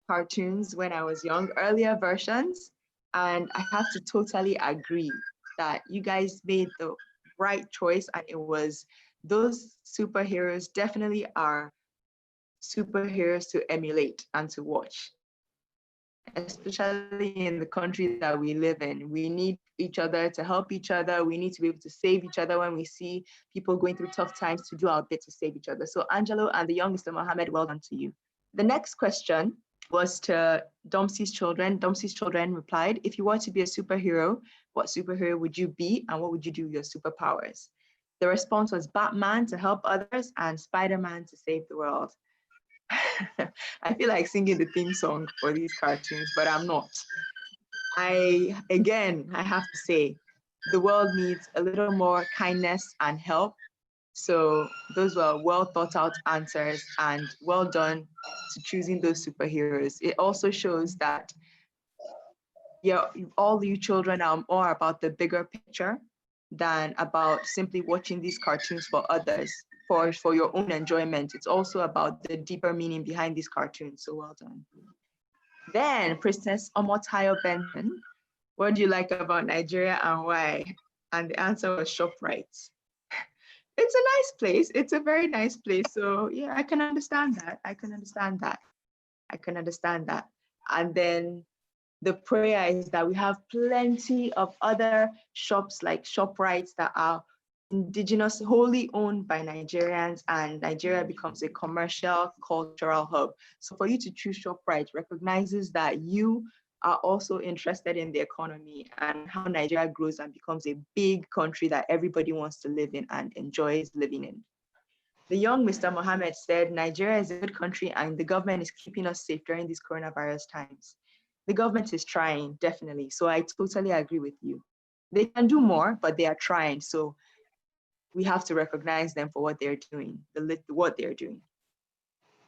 cartoons when I was young, earlier versions, and I have to totally agree that you guys made the right choice, and it was, those superheroes definitely are superheroes to emulate and to watch, especially in the country that we live in. We need each other to help each other. We need to be able to save each other when we see people going through tough times, to do our bit to save each other. So Angelo and the young Mr. Mohammed, well done to you. The next question was to Domsey's children. Domsey's children replied, if you were to be a superhero, what superhero would you be and what would you do with your superpowers? The response was Batman to help others and Spider-Man to save the world. I feel like singing the theme song for these cartoons, but I'm not. I have to say, the world needs a little more kindness and help. So those were well thought out answers, and well done to choosing those superheroes. It also shows that all you children are more about the bigger picture than about simply watching these cartoons for others, for your own enjoyment. It's also about the deeper meaning behind these cartoons. So well done. Then Princess Omotayo Benton, what do you like about Nigeria and why? And the answer was ShopRite. It's a nice place. It's a very nice place. So yeah, I can understand that. I can understand that. I can understand that. And then the prayer is that we have plenty of other shops like ShopRites that are indigenous, wholly owned by Nigerians, and Nigeria becomes a commercial, cultural hub. So for you to choose ShopRite recognizes that you are also interested in the economy and how Nigeria grows and becomes a big country that everybody wants to live in and enjoys living in. The young Mr. Mohammed said, Nigeria is a good country and the government is keeping us safe during these coronavirus times. The government is trying, definitely. So I totally agree with you. They can do more, but they are trying. So we have to recognize them for what they're doing, what they're doing.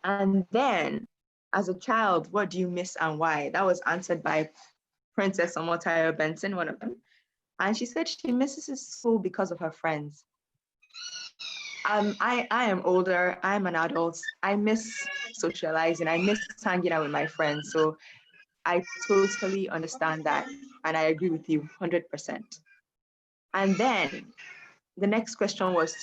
And then, as a child, what do you miss and why? That was answered by Princess Omotayo Benson, one of them. And she said she misses school because of her friends. I am older, I'm an adult. I miss socializing, I miss hanging out with my friends. So I totally understand that. And I agree with you 100%. And then the next question was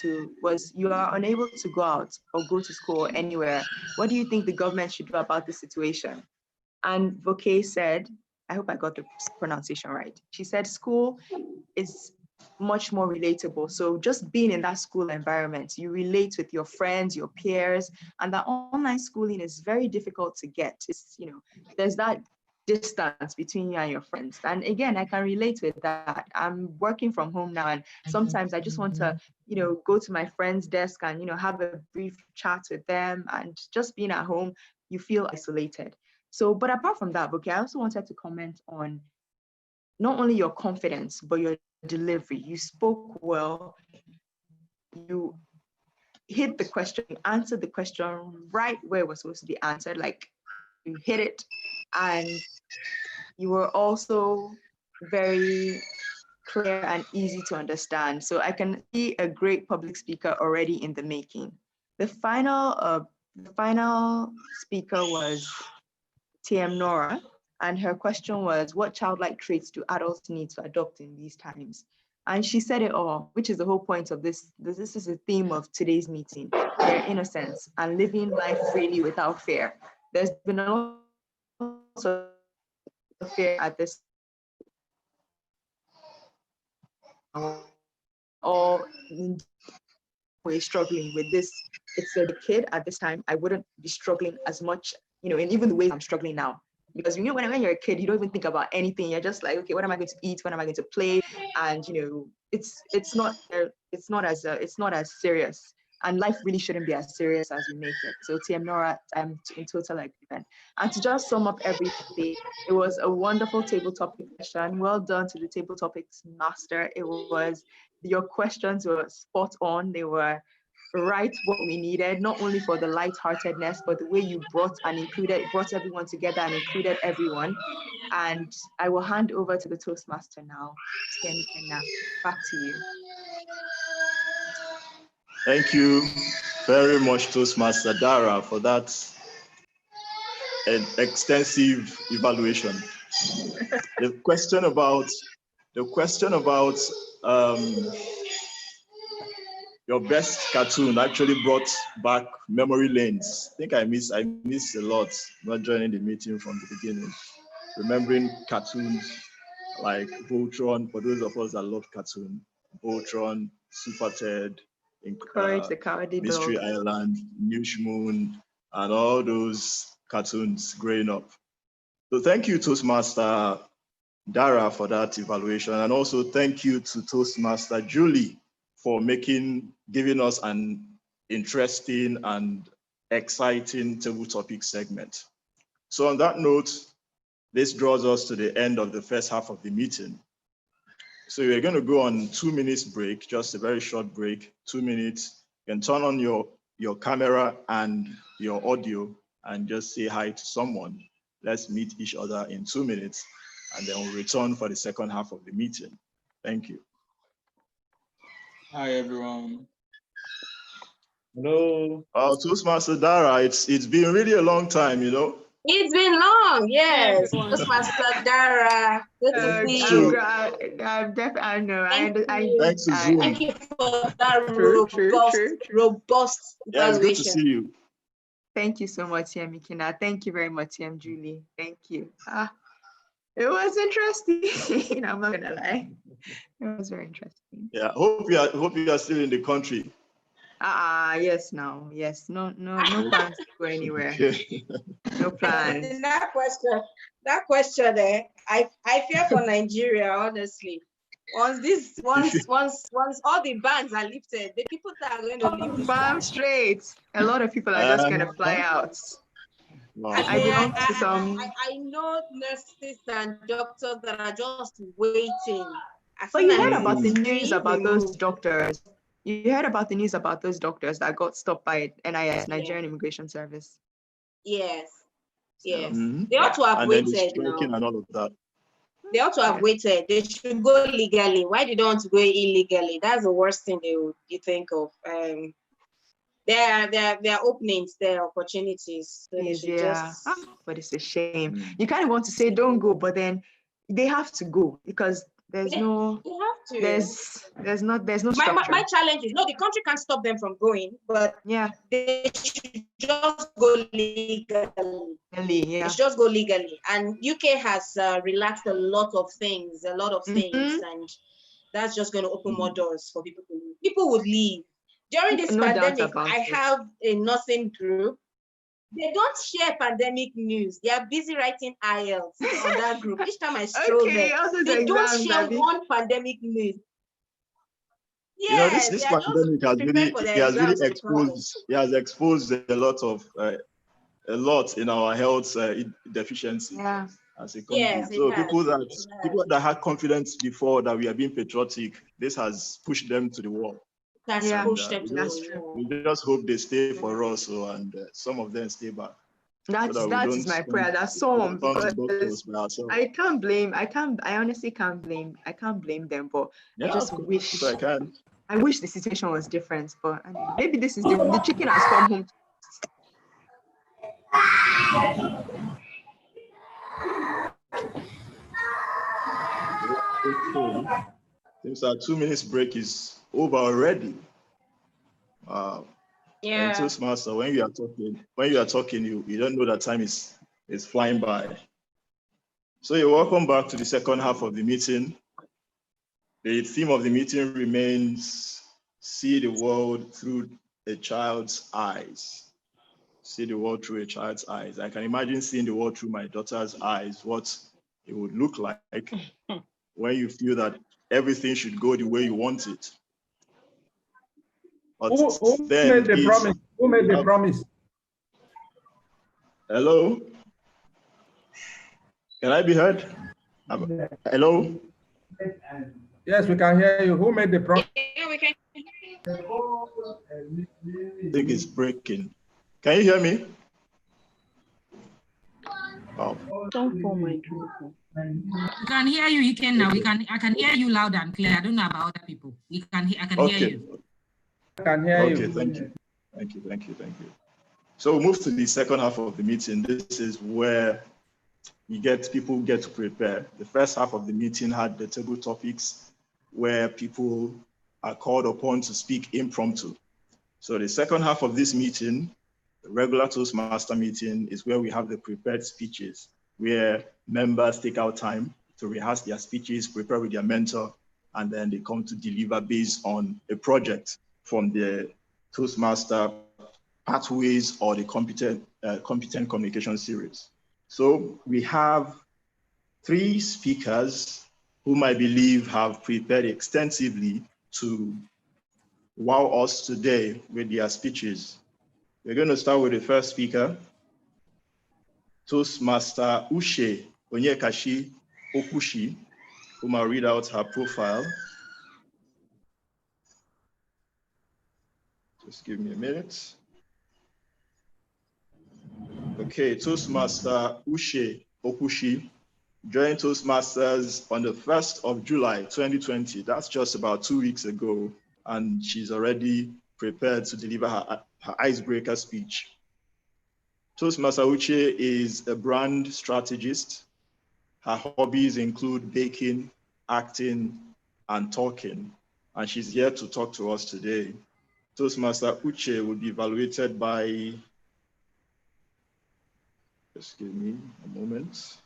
you are unable to go out or go to school or anywhere. What do you think the government should do about this situation? And Vokay said, I hope I got the pronunciation right. She said school is much more relatable. So just being in that school environment, you relate with your friends, your peers, and that online schooling is very difficult to get. It's, there's that distance between you and your friends. And again, I can relate with that. I'm working from home now, and sometimes I just want to, go to my friend's desk and, have a brief chat with them, and just being at home, you feel isolated. So, but apart from that, okay, I also wanted to comment on not only your confidence, but your delivery. You spoke well, you hit the question, you answered the question right where it was supposed to be answered, like you hit it, and you were also very clear and easy to understand. So I can see a great public speaker already in the making. The final speaker was TM Nora, and her question was, what childlike traits do adults need to adopt in these times? And she said it all, which is the whole point of this. This is the theme of today's meeting, their innocence and living life freely without fear. There's been a lot of fear at this all way struggling with this. It's a kid at this time. I wouldn't be struggling as much, and even the way I'm struggling now. Because when you're a kid, you don't even think about anything. You're just like, okay, what am I going to eat? When am I going to play? And it's not as serious. And life really shouldn't be as serious as we make it. So TM Nora, I'm in total agreement. And to just sum up everything, it was a wonderful table topic session. Well done to the table topics master. Your questions were spot on. They were right what we needed, not only for the lightheartedness, but the way you brought everyone together and included everyone. And I will hand over to the Toastmaster now. Back to you. Thank you very much, Toastmaster Dara, for that extensive evaluation. The question about your best cartoon actually brought back memory lanes. I think I missed a lot not joining the meeting from the beginning. Remembering cartoons like Voltron, for those of us that love cartoon, Voltron, Super Ted, Courage the Cowardly Mystery Dog, Island, News Moon, and all those cartoons growing up. So thank you, Toastmaster Dara, for that evaluation. And also thank you to Toastmaster Julie for giving us an interesting and exciting table topic segment. So on that note, this draws us to the end of the first half of the meeting. So we're going to go on 2 minutes break, just a very short break, 2 minutes. You can turn on your camera and your audio and just say hi to someone. Let's meet each other in 2 minutes, and then we'll return for the second half of the meeting. Thank you. Hi, everyone. Hello. Toastmaster Dara, it's been really a long time, It's been long, yes. Toastmaster Dara, good to see you. I know. Thank I you. Thanks to Zoom. Thank you for that True. robust Yeah, it's good to evaluation. see you. Thank you so much, TM Ikena. Thank you very much, TM Julie. Thank you. It was interesting. I'm not gonna lie. It was very interesting. Yeah, hope you are still in the country. Yes, no. Yes. No plans to go anywhere. Okay. No plans. That question there, I fear for Nigeria, honestly. Once all the bans are lifted, the people that are going to leave this Farm country. straight. A lot of people are just gonna fly out. I belong to some. I know nurses and doctors that are just waiting. But you heard about the news about those doctors. You heard about the news about those doctors that got stopped by NIS, Nigerian Immigration Service. Yes. Yes. Mm-hmm. They ought to have And then the waited striking now. and all of that. They ought to have waited. They should go legally. Why they don't want to go illegally? That's the worst thing you think of. There are openings, there are opportunities. So they should just... But it's a shame. You kind of want to say don't go, but then they have to go because there's no. They have to. There's no structure. My challenge is, no, the country can't stop them from going, but they should just go legally. They should just go legally. And UK has relaxed a lot of things, and that's just going to open more doors for people to leave. People would leave. During this pandemic, I have a nursing group. They don't share pandemic news. They are busy writing IELTS on that group. Each time I stroll there, they don't share one pandemic news. You know, this pandemic has exposed a lot in our health deficiency as a country. Yes, so people that had confidence before that we are being patriotic, this has pushed them to the wall. We just hope they stay for us, and some of them stay back. That is my prayer. That's some, because I honestly can't blame them, but I just wish I wish the situation was different. But maybe this is the chicken has come home. Seems our 2 minutes break is over already. And Toastmaster, when you are talking, you don't know that time is flying by. So you're welcome back to the second half of the meeting. The theme of the meeting remains see the world through a child's eyes. See the world through a child's eyes. I can imagine seeing the world through my daughter's eyes, what it would look like when you feel that everything should go the way you want it. Who made the promise? Who made the promise? Hello? Can I be heard? Hello? Yes, we can hear you. Who made the promise? Yeah, we can. I think it's breaking. Can you hear me? Oh. Don't fall my microphone. We can hear you. You can now. I can hear you loud and clear. I don't know about other people. I can hear you. I can hear you. Okay, thank you. So we'll move to the second half of the meeting. This is where people get to prepare. The first half of the meeting had the table topics where people are called upon to speak impromptu. So the second half of this meeting, the regular Toastmaster meeting, is where we have the prepared speeches, where members take out time to rehearse their speeches, prepare with their mentor, and then they come to deliver based on a project from the Toastmaster Pathways or the Competent Communication series. So we have 3 speakers whom I believe have prepared extensively to wow us today with their speeches. We're going to start with the first speaker, Toastmaster Ushe Onyekashi Okushi, whom I'll read out her profile. Just give me a minute. Okay, Toastmaster Ushe Okushi joined Toastmasters on the 1st of July, 2020. That's just about 2 weeks ago. And she's already prepared to deliver her icebreaker speech. Toastmaster Uche is a brand strategist. Her hobbies include baking, acting, and talking, and she's here to talk to us today. Toastmaster Uche will be evaluated by, just give me a moment.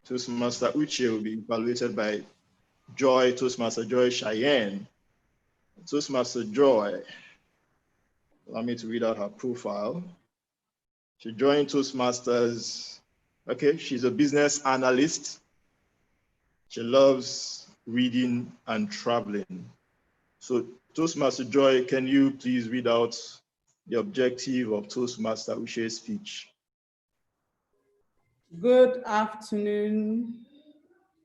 Toastmaster Uche will be evaluated by Joy, Toastmaster Joy Cheyenne. Toastmaster Joy, allow me to read out her profile. She joined Toastmasters. Okay, she's a business analyst. She loves reading and traveling. So Toastmaster Joy, can you please read out the objective of Toastmaster Uche's speech? Good afternoon,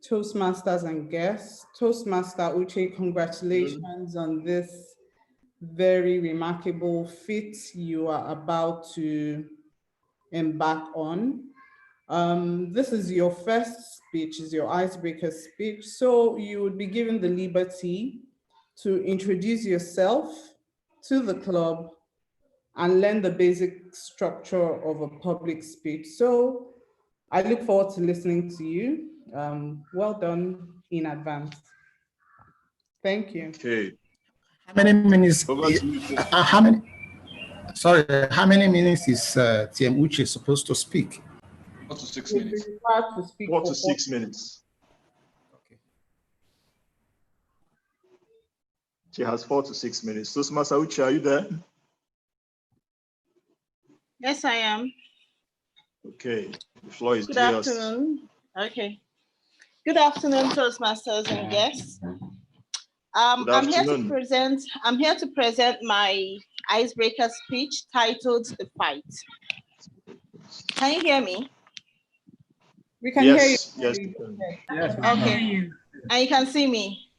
Toastmasters and guests. Toastmaster Uche, congratulations on this very remarkable feat you are about to embark on. This is your first speech, is your icebreaker speech. So you would be given the liberty to introduce yourself to the club and learn the basic structure of a public speech. So I look forward to listening to you. Well done in advance. Thank you. Okay. How many minutes? Over to you. How many minutes is TM Uche supposed to speak? 4 to 6 minutes. 4 to 6 minutes. Okay. She has 4 to 6 minutes. Toastmaster Uche, are you there? Yes, I am. Okay, the floor is Good yours. afternoon. Okay. Good afternoon, Toastmasters and guests. I'm here to present my icebreaker speech titled "The Fight." Can you hear me? We can hear you. Yes, you can. Yes, we Okay. can. And you can see me?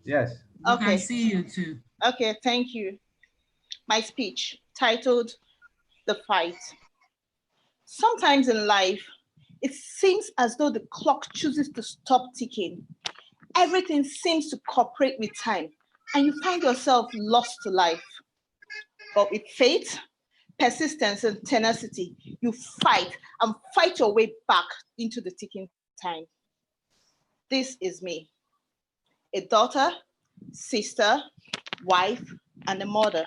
Yes. I Okay. can see you too. Okay, thank you. My speech titled "The Fight." Sometimes in life, it seems as though the clock chooses to stop ticking. Everything seems to cooperate with time, and you find yourself lost to life. But with faith, persistence, and tenacity, you fight and fight your way back into the ticking time. This is me, a daughter, sister, wife, and a mother,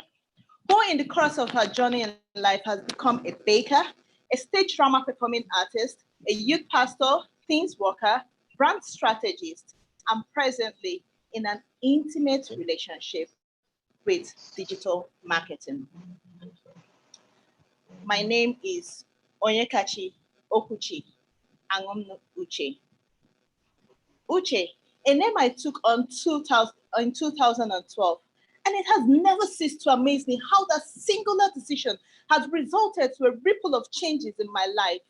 who in the course of her journey in life has become a baker, a stage drama performing artist, a youth pastor, things worker, brand strategist, and presently in an intimate relationship with digital marketing. My name is Onyekachi Okuchi Angomnu Uche. Uche, a name I took in 2012, and it has never ceased to amaze me how that singular decision has resulted to a ripple of changes in my life,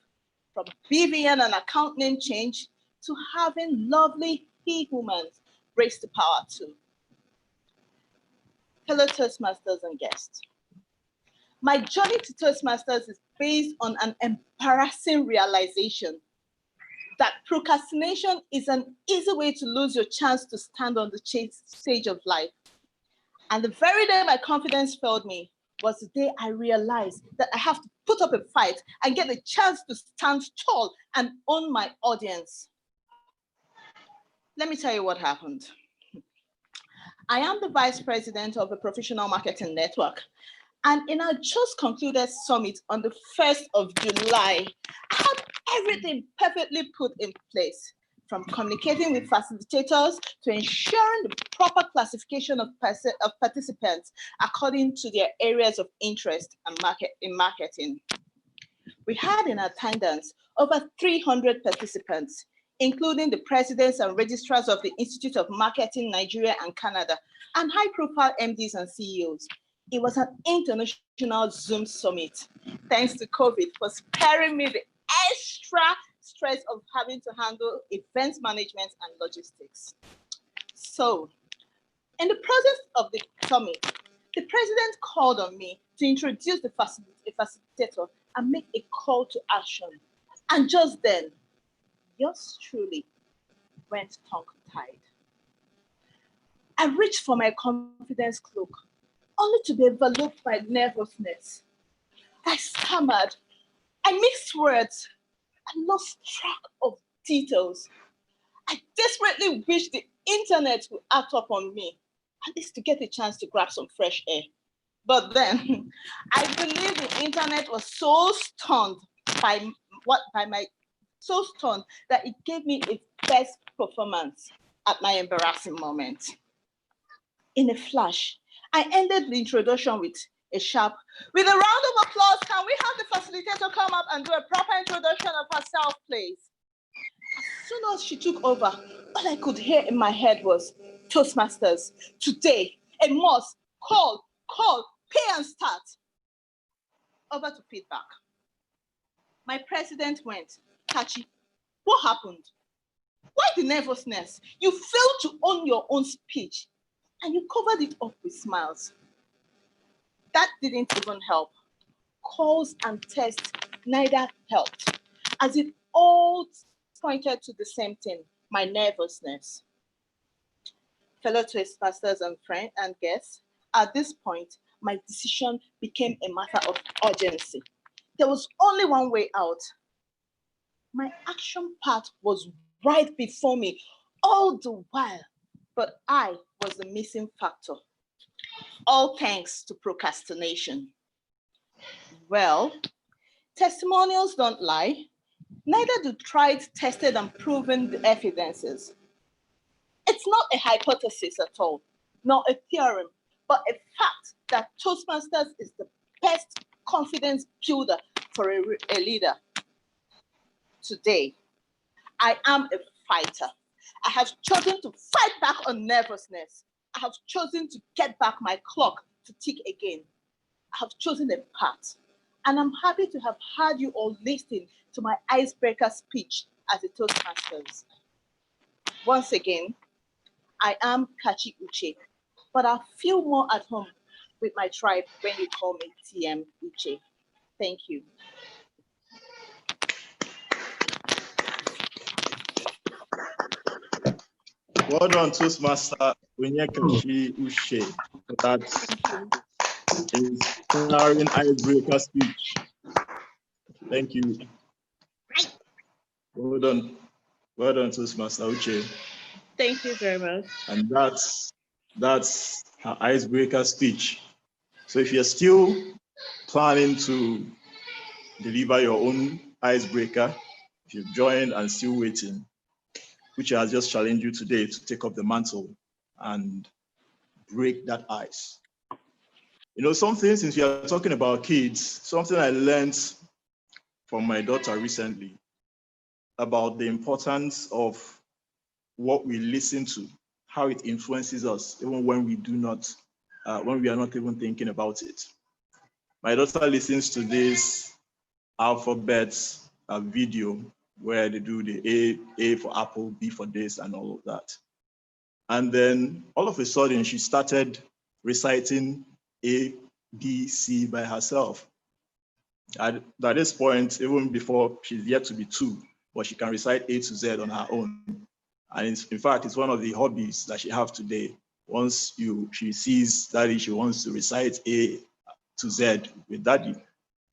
from BVN and account name change to having lovely he-humans race to power too. Fellow Toastmasters and guests, my journey to Toastmasters is based on an embarrassing realization that procrastination is an easy way to lose your chance to stand on the stage of life. And the very day my confidence failed me was the day I realized that I have to put up a fight and get a chance to stand tall and own my audience. Let me tell you what happened. I am the vice president of a professional marketing network. And in our just concluded summit on the 1st of July, I had everything perfectly put in place, from communicating with facilitators to ensuring the proper classification of participants according to their areas of interest and in marketing. We had in attendance over 300 participants, including the presidents and registrars of the Institute of Marketing Nigeria and Canada, and high-profile MDs and CEOs. It was an international Zoom summit, thanks to COVID for sparing me the extra stress of having to handle events management and logistics. So, in the process of the summit, the president called on me to introduce a facilitator and make a call to action. And just then, yours truly went tongue-tied. I reached for my confidence cloak, only to be enveloped by nervousness. I stammered. I mixed words. I lost track of details. I desperately wished the internet would act up on me, at least to get a chance to grab some fresh air. But then, I believe the internet was so stunned so stunned that it gave me its best performance at my embarrassing moment. In a flash, I ended the introduction with a sharp, with a round of applause, can we have the facilitator come up and do a proper introduction of herself, please? As soon as she took over, all I could hear in my head was, Toastmasters, today, a must, call, pay and start. Over to feedback. My president went, Kachi, what happened? Why the nervousness? You failed to own your own speech and you covered it up with smiles. That didn't even help. Calls and tests neither helped, as it all pointed to the same thing, my nervousness. Fellow Toastmasters and friends and guests, at this point, my decision became a matter of urgency. There was only one way out. My action path was right before me all the while, but I was the missing factor. All thanks to procrastination. Well, testimonials don't lie. Neither do tried, tested, and proven evidences. It's not a hypothesis at all, nor a theorem, but a fact that Toastmasters is the best confidence builder for a leader. Today, I am a fighter. I have chosen to fight back on nervousness. I have chosen to get back my clock to tick again. I have chosen a path. And I'm happy to have had you all listen to my icebreaker speech as a Toastmasters. Once again, I am Kachi Uche, but I feel more at home with my tribe when you call me TM Uche. Thank you. Well done, Toastmaster Kachi Uche, for that inspiring icebreaker speech. Thank you. Well done, Toastmaster Uche. Thank you very much. And that's her icebreaker speech. So if you're still planning to deliver your own icebreaker, if you've joined and still waiting, which has just challenged you today to take up the mantle and break that ice. You know, something, since we are talking about kids, something I learned from my daughter recently about the importance of what we listen to, how it influences us, even when we do not, when we are not even thinking about it. My daughter listens to this alphabet video where they do the A for apple, B for this, and all of that. And then all of a sudden, she started reciting A, B, C by herself. At this point, even before she's yet to be 2, but she can recite A to Z on her own. And in fact, it's one of the hobbies that she has today. Once she sees daddy, she wants to recite A to Z with daddy.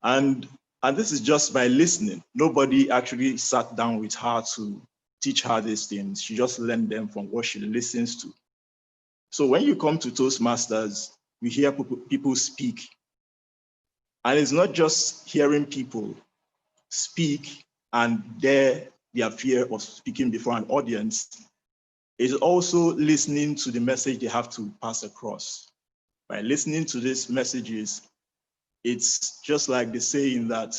And this is just by listening. Nobody actually sat down with her to teach her these things. She just learned them from what she listens to. So when you come to Toastmasters, we hear people speak. And it's not just hearing people speak and their fear of speaking before an audience. It's also listening to the message they have to pass across. By listening to these messages, it's just like the saying that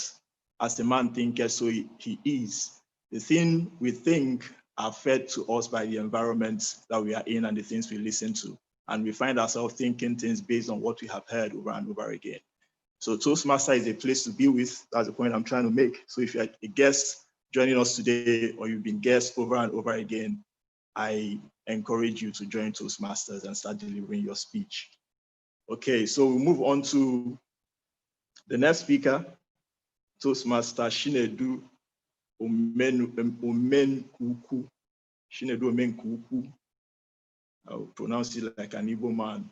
as a man thinketh, so he is. The thing we think are fed to us by the environment that we are in and the things we listen to. And we find ourselves thinking things based on what we have heard over and over again. So Toastmaster is a place to be with. That's the point I'm trying to make. So if you're a guest joining us today, or you've been guests over and over again, I encourage you to join Toastmasters and start delivering your speech. Okay, so we'll move on to the next speaker, Toastmaster Chinedu Omenkuku. Chinedu Omenkuku. I'll pronounce it like an Igbo man.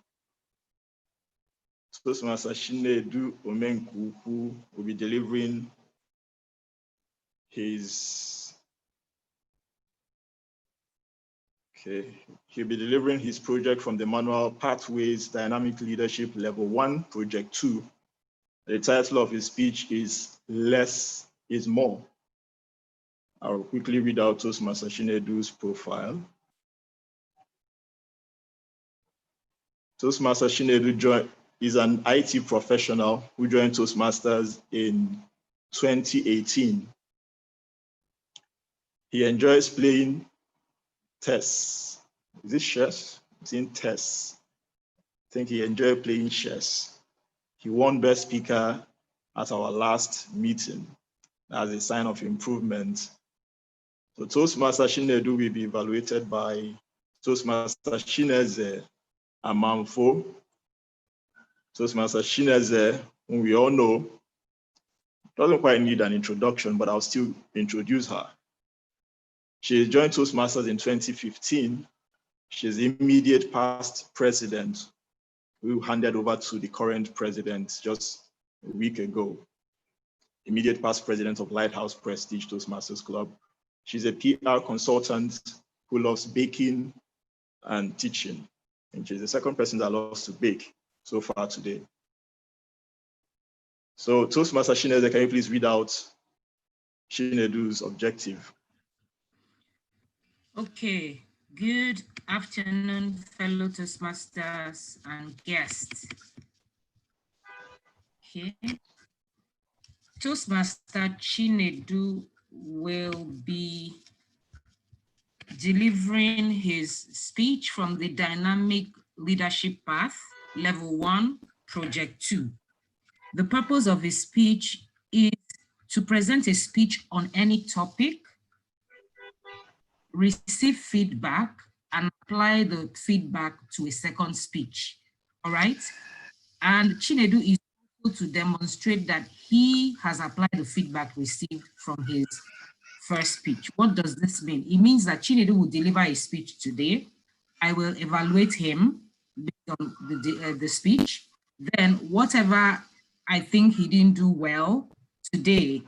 Toastmaster Chinedu Omenkuku will be delivering he'll be delivering his project from the manual Pathways Dynamic Leadership Level 1, Project 2. The title of his speech is Less is More. I'll quickly read out Toastmaster Chinedu's profile. Toastmaster Chinedu is an IT professional who joined Toastmasters in 2018. He enjoys playing chess. Is it chess? It's in chess. I think he enjoyed playing chess. He won Best Speaker at our last meeting as a sign of improvement. So Toastmaster Chinedu will be evaluated by Toastmaster Chineze Amamfo. Toastmaster Chineze, whom we all know, doesn't quite need an introduction, but I'll still introduce her. She joined Toastmasters in 2015. She's the immediate past president who handed over to the current president just a week ago. Immediate past president of Lighthouse Prestige Toastmasters Club. She's a PR consultant who loves baking and teaching. And she's the second person that loves to bake so far today. So Toastmaster Chineze, can you please read out Chinedu's objective? Okay, good afternoon, fellow Toastmasters and guests. Okay. Toastmaster Chinedu will be delivering his speech from the Dynamic Leadership Path, Level 1, Project 2. The purpose of his speech is to present a speech on any topic, receive feedback, and apply the feedback to a second speech. All right? And Chinedu is able to demonstrate that he has applied the feedback received from his first speech. What does this mean? It means that Chinedu will deliver a speech today. I will evaluate him based on the speech. Then whatever I think he didn't do well today,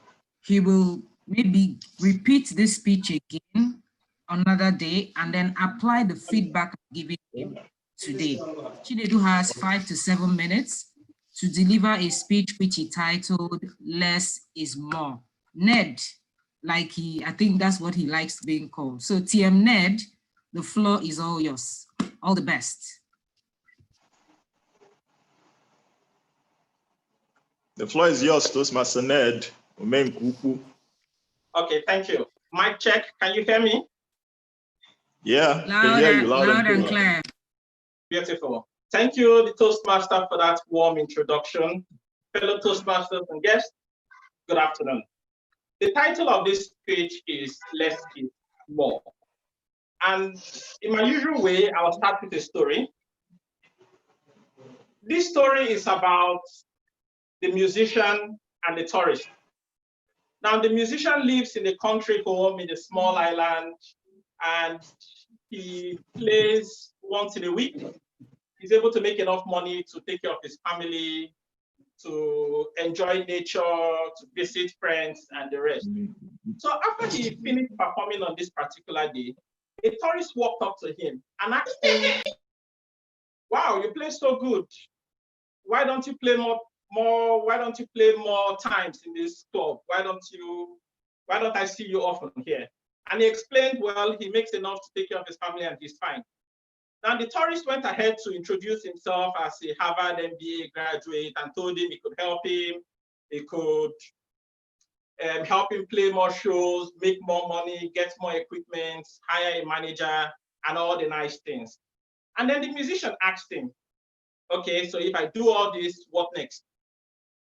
he will maybe repeat this speech again another day and then apply the feedback given him today. Chinedu has 5 to 7 minutes to deliver a speech which he titled Less is More. Ned, I think that's what he likes being called. So TM Ned, the floor is all yours. All the best. The floor is yours, Toastmaster Ned Omenkuku. Okay, thank you. Mic check, can you hear me? Yeah, can hear you loud and clear. Beautiful. Thank you, the Toastmaster, for that warm introduction. Fellow Toastmasters and guests, good afternoon. The title of this speech is Less is More. And in my usual way, I'll start with a story. This story is about the musician and the tourist. Now, the musician lives in a country home in a small island, and he plays once in a week. He's able to make enough money to take care of his family, to enjoy nature, to visit friends, and the rest. So after he finished performing on this particular day, a tourist walked up to him and asked him, "Wow, you play so good. Why don't you play more? Why don't you play more times in this club? Why don't I see you often here?" And he explained, well, he makes enough to take care of his family and he's fine. Now the tourist went ahead to introduce himself as a Harvard MBA graduate and told him he could help him. He could help him play more shows, make more money, get more equipment, hire a manager, and all the nice things. And then the musician asked him, "Okay, so if I do all this, what next?"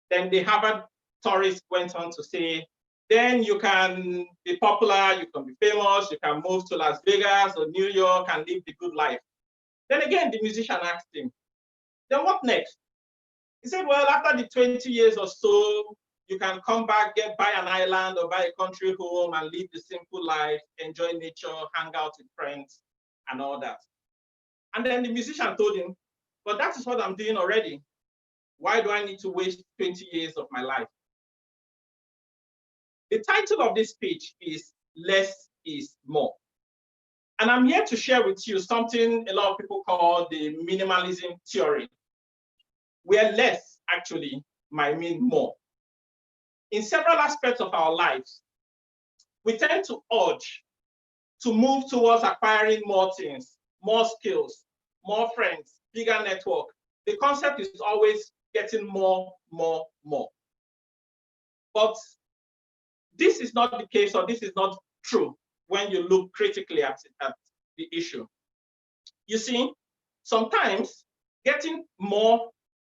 Then the Harvard tourist went on to say, "Then you can be popular, you can be famous, you can move to Las Vegas or New York and live the good life." Then again, the musician asked him, "Then what next?" He said, "Well, after the 20 years or so, you can come back, buy an island or buy a country home and live the simple life, enjoy nature, hang out with friends and all that." And then the musician told him, "But that is what I'm doing already. Why do I need to waste 20 years of my life? The title of this speech is Less is More. And I'm here to share with you something a lot of people call the minimalism theory, where less actually might mean more. In several aspects of our lives, we tend to urge to move towards acquiring more things, more skills, more friends, bigger network. The concept is always getting more, more, more. But this is not the case, or this is not true when you look critically at the issue. You see, sometimes getting more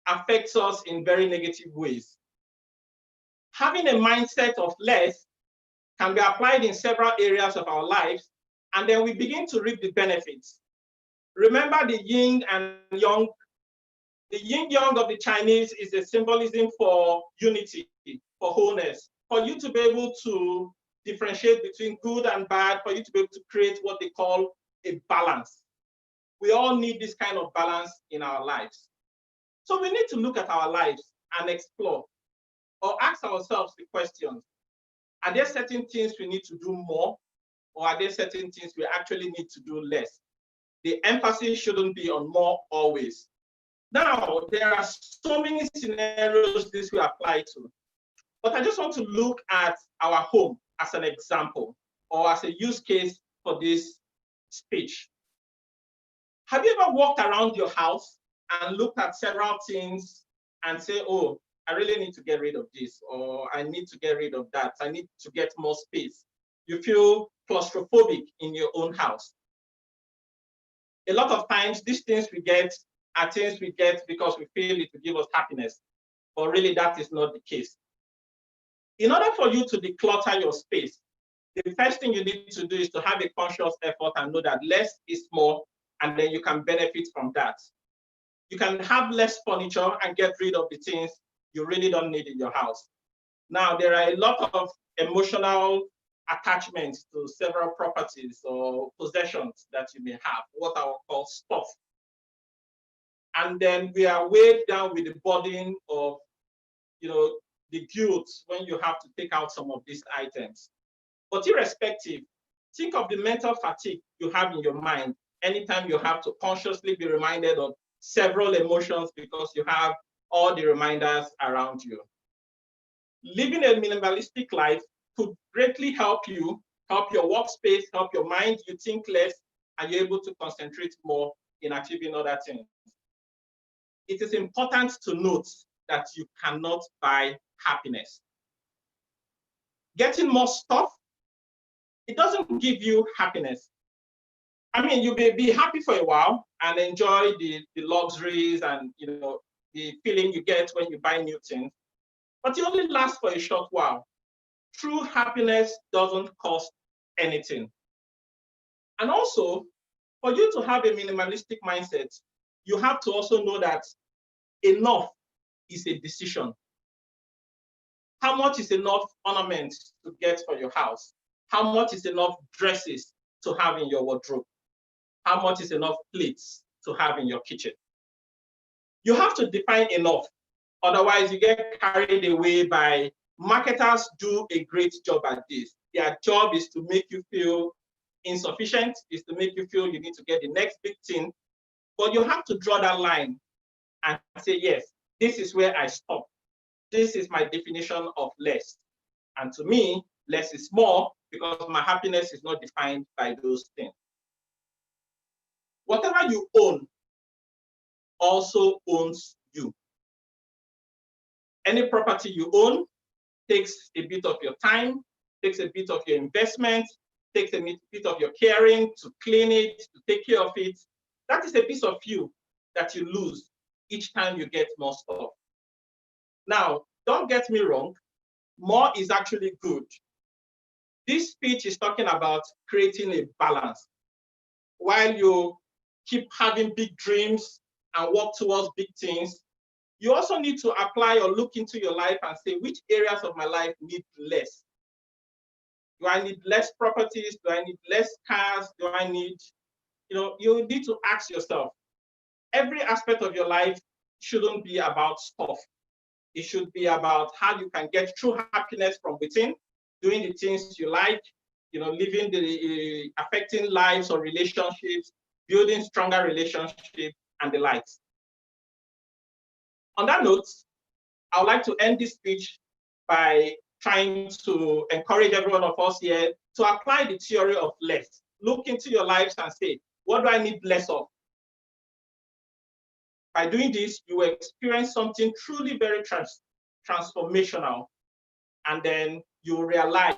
affects us in very negative ways. Having a mindset of less can be applied in several areas of our lives, and then we begin to reap the benefits. Remember the yin and yang. The yin yang of the Chinese is a symbolism for unity, for wholeness, for you to be able to differentiate between good and bad, for you to be able to create what they call a balance. We all need this kind of balance in our lives. So we need to look at our lives and explore, or ask ourselves the questions: are there certain things we need to do more, or are there certain things we actually need to do less? The emphasis shouldn't be on more always. Now, there are so many scenarios this will apply to, but I just want to look at our home as an example, or as a use case for this speech. Have you ever walked around your house and looked at several things and say, oh, I really need to get rid of this, or I need to get rid of that, I need to get more space? You feel claustrophobic in your own house. A lot of times, these things we get are things we get because we feel it will give us happiness, but really that is not the case. In order for you to declutter your space, the first thing you need to do is to have a conscious effort and know that less is more, and then you can benefit from that. You can have less furniture and get rid of the things you really don't need in your house. Now, there are a lot of emotional attachments to several properties or possessions that you may have, what I will call stuff. And then we are weighed down with the burden of, the guilt when you have to take out some of these items. But irrespective, think of the mental fatigue you have in your mind anytime you have to consciously be reminded of several emotions because you have all the reminders around you. Living a minimalistic life could greatly help you, help your workspace, help your mind. You think less and you're able to concentrate more in achieving other things. It is important to note that you cannot buy happiness. Getting more stuff, it doesn't give you happiness. I mean, you may be happy for a while and enjoy the luxuries and the feeling you get when you buy new things, but it only lasts for a short while. True happiness doesn't cost anything. And also, for you to have a minimalistic mindset, you have to also know that enough is a decision. How much is enough ornaments to get for your house? How much is enough dresses to have in your wardrobe? How much is enough plates to have in your kitchen? You have to define enough. Otherwise, you get carried away by marketers do a great job at this. Their job is to make you feel insufficient, is to make you feel you need to get the next big thing. But you have to draw that line and say, yes, this is where I stop. This is my definition of less. And to me, less is more because my happiness is not defined by those things. Whatever you own also owns you. Any property you own takes a bit of your time, takes a bit of your investment, takes a bit of your caring to clean it, to take care of it. That is a piece of you that you lose each time you get more stuff. Now, don't get me wrong, more is actually good. This speech is talking about creating a balance. While you keep having big dreams and work towards big things, you also need to apply or look into your life and say, which areas of my life need less? Do I need less properties? Do I need less cars? Do I need, you need to ask yourself, every aspect of your life shouldn't be about stuff. It should be about how you can get true happiness from within, doing the things you like, living affecting lives or relationships, building stronger relationships, and the likes. On that note, I would like to end this speech by trying to encourage every one of us here to apply the theory of less. Look into your lives and say, what do I need less of? By doing this, you will experience something truly very transformational. And then you will realize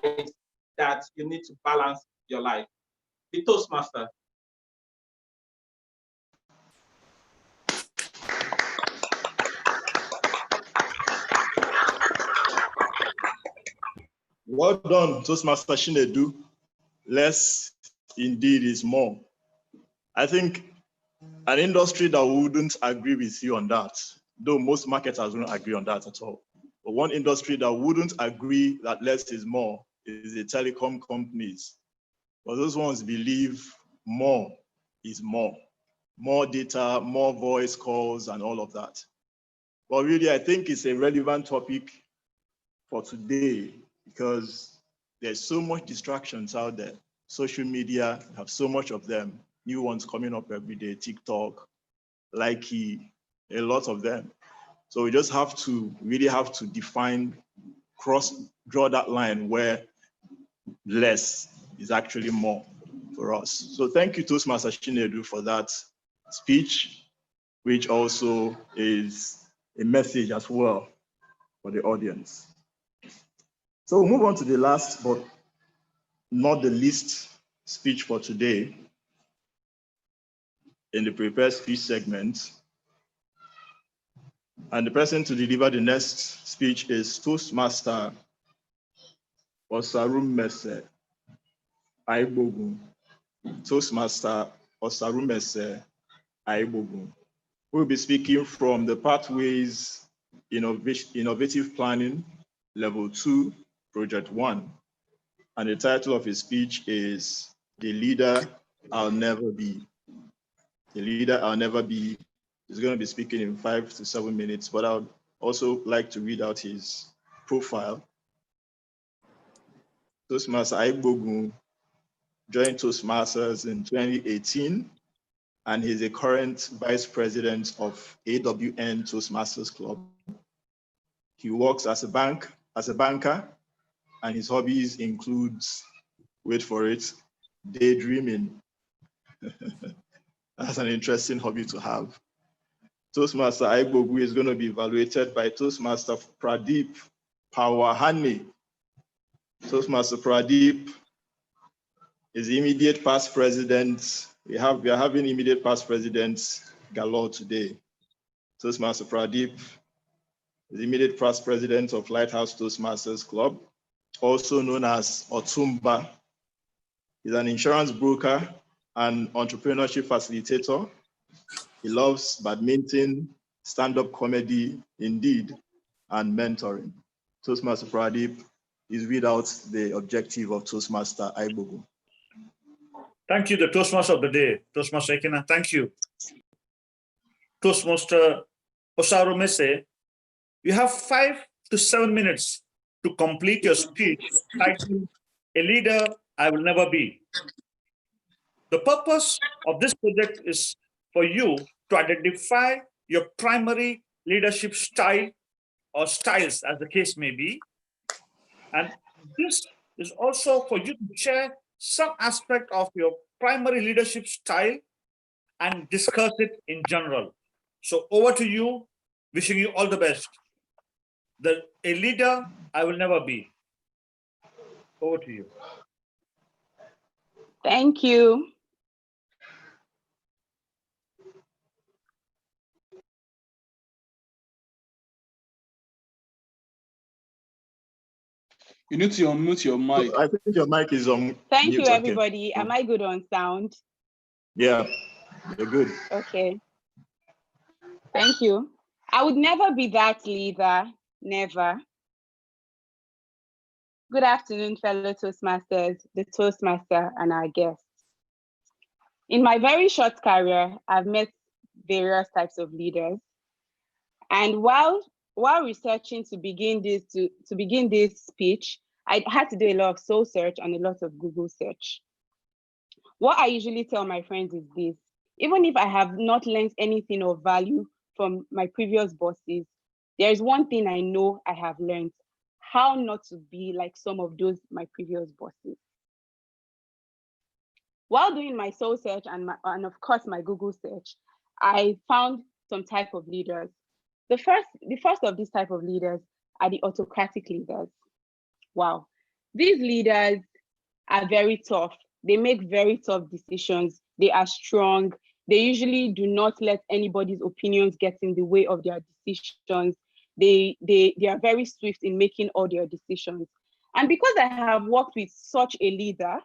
that you need to balance your life. The Toastmaster. Well done, Toastmaster Chinedu. Less indeed is more. I think an industry that wouldn't agree with you on that, though most marketers wouldn't agree on that at all. But one industry that wouldn't agree that less is more is the telecom companies. But those ones believe more is more. More data, more voice calls, and all of that. But really, I think it's a relevant topic for today because there's so much distractions out there. Social media, have so much of them. New ones coming up every day, TikTok, Likey, a lot of them. So we just really have to define, draw that line where less is actually more for us. So thank you, Toastmaster Chinedu, for that speech, which also is a message as well for the audience. So we'll move on to the last, but not the least speech for today in the prepared speech segment. And the person to deliver the next speech is Toastmaster Osarumese Aibogun. Toastmaster Osarumese Aibogun. We'll be speaking from the Pathways Innovative Planning Level 2, Project 1. And the title of his speech is The Leader I'll Never Be. The Leader I'll Never Be. He's going to be speaking in 5 to 7 minutes, but I would also like to read out his profile. Toastmaster Aibogun joined Toastmasters in 2018, and he's a current vice president of AWN Toastmasters Club. He works as a banker, and his hobbies includes, wait for it, daydreaming. That's an interesting hobby to have. Toastmaster Aibogun is going to be evaluated by Toastmaster Pradeep Pawahani. Toastmaster Pradeep is the immediate past president. We are having immediate past presidents galore today. Toastmaster Pradeep is the immediate past president of Lighthouse Toastmasters Club, also known as Otumba. He's an insurance broker and entrepreneurship facilitator. He loves badminton, stand-up comedy, indeed, and mentoring. Toastmaster Pradeep, please read out the objective of Toastmaster Aibogun. Thank you, the Toastmaster of the day, Toastmaster Ekena. Thank you. Toastmaster Osarumese, you have 5 to 7 minutes to complete your speech titled, A Leader I Will Never Be. The purpose of this project is for you to identify your primary leadership style or styles, as the case may be. And this is also for you to share some aspect of your primary leadership style and discuss it in general. So over to you, wishing you all the best. A leader I will never be. Over to you. Thank you. You need to unmute your mic. I think your mic is on. Thank mute. you, everybody. Okay. Am I good on sound? Yeah, you're good. Okay. Thank you. I would never be that leader, never. Good afternoon, fellow Toastmasters, the Toastmaster, and our guests. In my very short career, I've met various types of leaders. And while researching to begin this speech, I had to do a lot of soul search and a lot of Google search. What I usually tell my friends is this: even if I have not learned anything of value from my previous bosses, there is one thing I know I have learned: how not to be like some of those my previous bosses. While doing my soul search and of course my Google search, I found some type of leaders. The first of these type of leaders are the autocratic leaders. Wow. These leaders are very tough. They make very tough decisions. They are strong. They usually do not let anybody's opinions get in the way of their decisions. They are very swift in making all their decisions. And because I have worked with such a leader,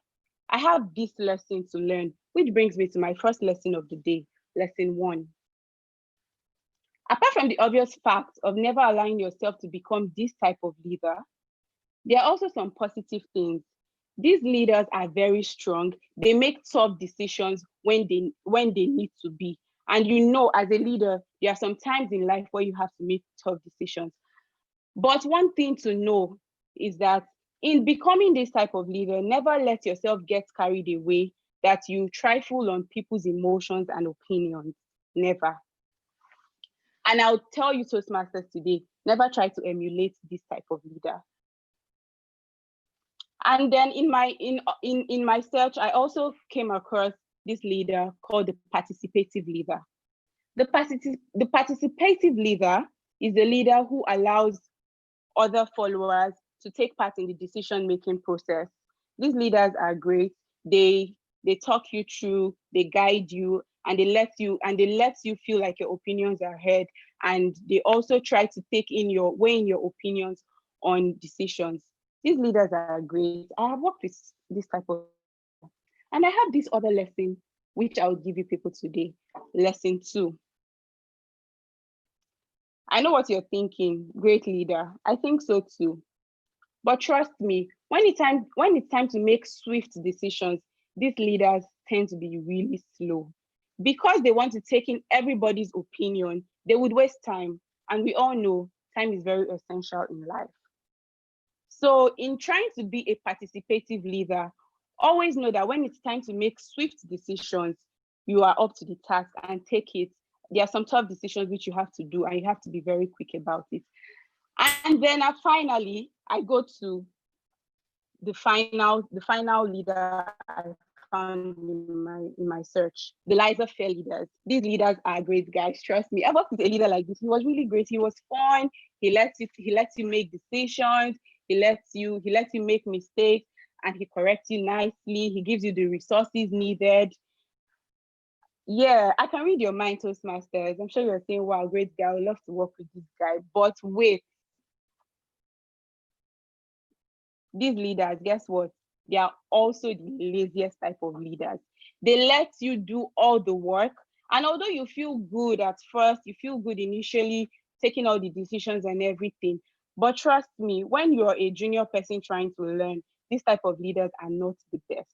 I have this lesson to learn, which brings me to my first lesson of the day, lesson 1. Apart from the obvious fact of never allowing yourself to become this type of leader, there are also some positive things. These leaders are very strong. They make tough decisions when they need to be. And you know, as a leader, there are some times in life where you have to make tough decisions. But one thing to know is that in becoming this type of leader, never let yourself get carried away that you trifle on people's emotions and opinions. Never. And I'll tell you, Toastmasters, today, never try to emulate this type of leader. And then in my search, I also came across this leader called the participative leader. The participative leader is a leader who allows other followers to take part in the decision-making process. These leaders are great. They talk you through, they guide you, and they let you feel like your opinions are heard. And they also try to weigh in your opinions on decisions. These leaders are great. I have worked with this type of, and I have this other lesson, which I'll give you people today. Lesson 2. I know what you're thinking, great leader. I think so too. But trust me, when it's time to make swift decisions, these leaders tend to be really slow. Because they want to take in everybody's opinion, they would waste time. And we all know time is very essential in life. So in trying to be a participative leader, always know that when it's time to make swift decisions, you are up to the task and take it. There are some tough decisions which you have to do, and you have to be very quick about it. And then finally, I go to the final leader I found in my search, the laissez-faire leaders. These leaders are great guys, trust me. I worked with a leader like this. He was really great. He was fun. He lets you make decisions. He lets you make mistakes, and he corrects you nicely. He gives you the resources needed. Yeah, I can read your mind, Toastmasters. I'm sure you're saying, wow, great guy, I would love to work with this guy. But wait, these leaders, guess what? They are also the laziest type of leaders. They let you do all the work. And although you feel good at first, you feel good initially, taking all the decisions and everything. But trust me, when you're a junior person trying to learn, these type of leaders are not the best.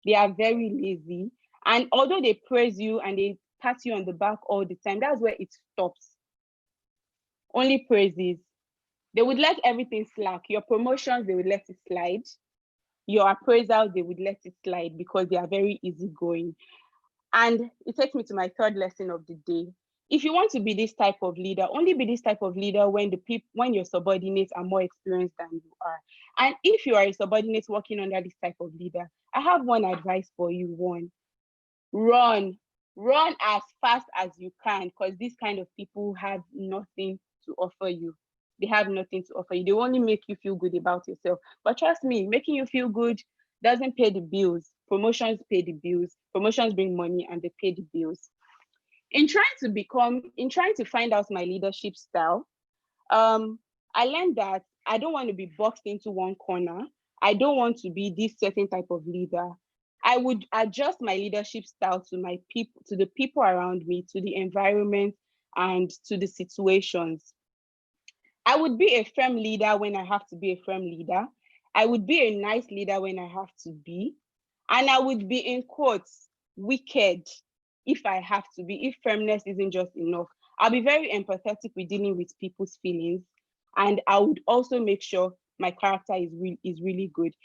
They are very lazy. And although they praise you and they pat you on the back all the time, that's where it stops. Only praises. They would let everything slack. Your promotions, they would let it slide. Your appraisals, they would let it slide because they are very easygoing. And it takes me to my third lesson of the day. If you want to be this type of leader, only be this type of leader when your subordinates are more experienced than you are. And if you are a subordinate working under this type of leader, I have one advice for you. One, run as fast as you can, because these kind of people have nothing to offer you. They have nothing to offer you. They only make you feel good about yourself. But trust me, making you feel good doesn't pay the bills. Promotions pay the bills. Promotions bring money and they pay the bills. In trying to find out my leadership style, I learned that I don't want to be boxed into one corner. I don't want to be this certain type of leader. I would adjust my leadership style to my people, to the people around me, to the environment, and to the situations. I would be a firm leader when I have to be a firm leader. I would be a nice leader when I have to be. And I would be, in quotes, wicked if I have to be, if firmness isn't just enough. I'll be very empathetic with dealing with people's feelings, and I would also make sure my character is really good.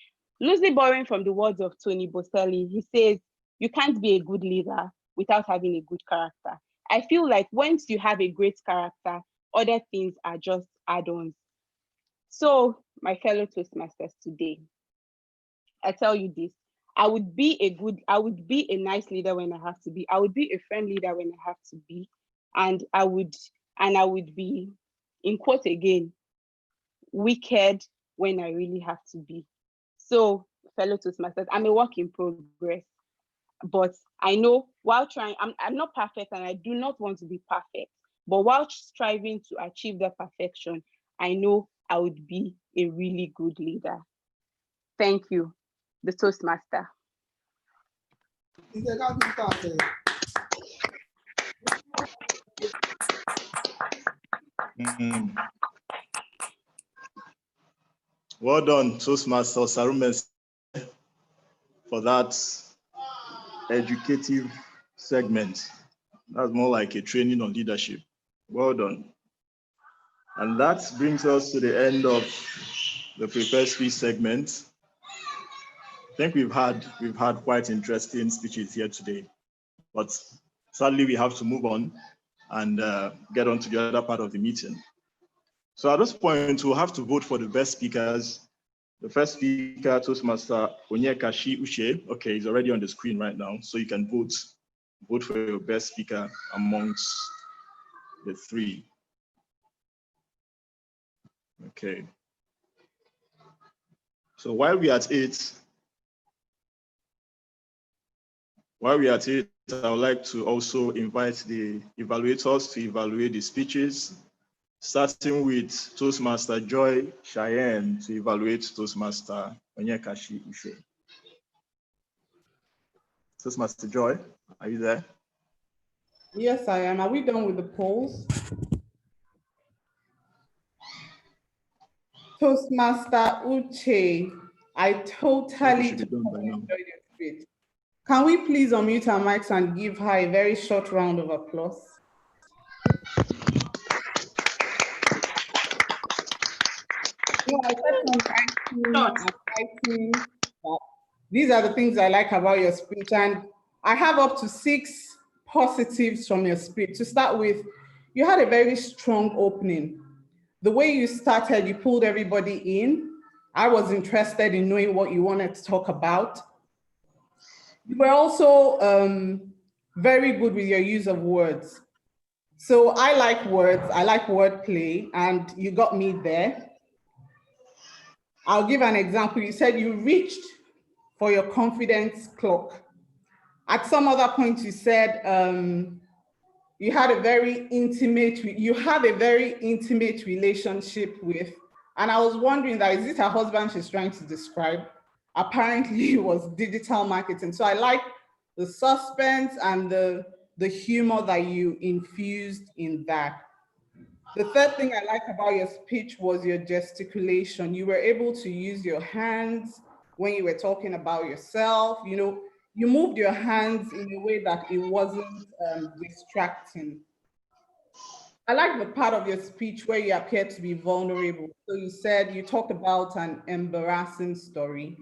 Loosely borrowing from the words of Tony Boselli, he says, you can't be a good leader without having a good character. I feel like once you have a great character, other things are just add-ons. So, my fellow Toastmasters today, I tell you this, I would be a nice leader when I have to be. I would be a friend leader when I have to be. And I would be, in quote again, wicked when I really have to be. So, fellow Toastmasters, I'm a work in progress, but I know while trying, I'm not perfect and I do not want to be perfect, but while striving to achieve that perfection, I know I would be a really good leader. Thank you, the Toastmaster. Well done, Toastmaster Sarumes, for that educative segment. That's more like a training on leadership. Well done. And that brings us to the end of the Prepare Speech segment. I think we've had quite interesting speeches here today, but sadly we have to move on and get on to the other part of the meeting. So at this point, we'll have to vote for the best speakers. The first speaker, Toastmaster Onyekashi Uche. Okay, he's already on the screen right now, so you can vote for your best speaker amongst the three. Okay. So while we're at it, I would like to also invite the evaluators to evaluate the speeches, starting with Toastmaster Joy Cheyenne to evaluate Toastmaster Onyekashi Uche. Toastmaster Joy, are you there? Yes, I am. Are we done with the polls? Toastmaster Uche, I totally enjoyed your speech. Can we please unmute our mics and give her a very short round of applause? I kept on writing. These are the things I like about your speech, and I have up to 6 positives from your speech. To start with, you had a very strong opening. The way you started, you pulled everybody in. I was interested in knowing what you wanted to talk about. You were also very good with your use of words. So I like words, I like wordplay, and you got me there. I'll give an example. You said you reached for your confidence clock. At some other point, you said you had a very intimate relationship with, and I was wondering that, is it her husband she's trying to describe? Apparently it was digital marketing. So I like the suspense and the humor that you infused in that. The third thing I like about your speech was your gesticulation. You were able to use your hands when you were talking about yourself. You know, you moved your hands in a way that it wasn't distracting. I like the part of your speech where you appeared to be vulnerable. So you talked about an embarrassing story.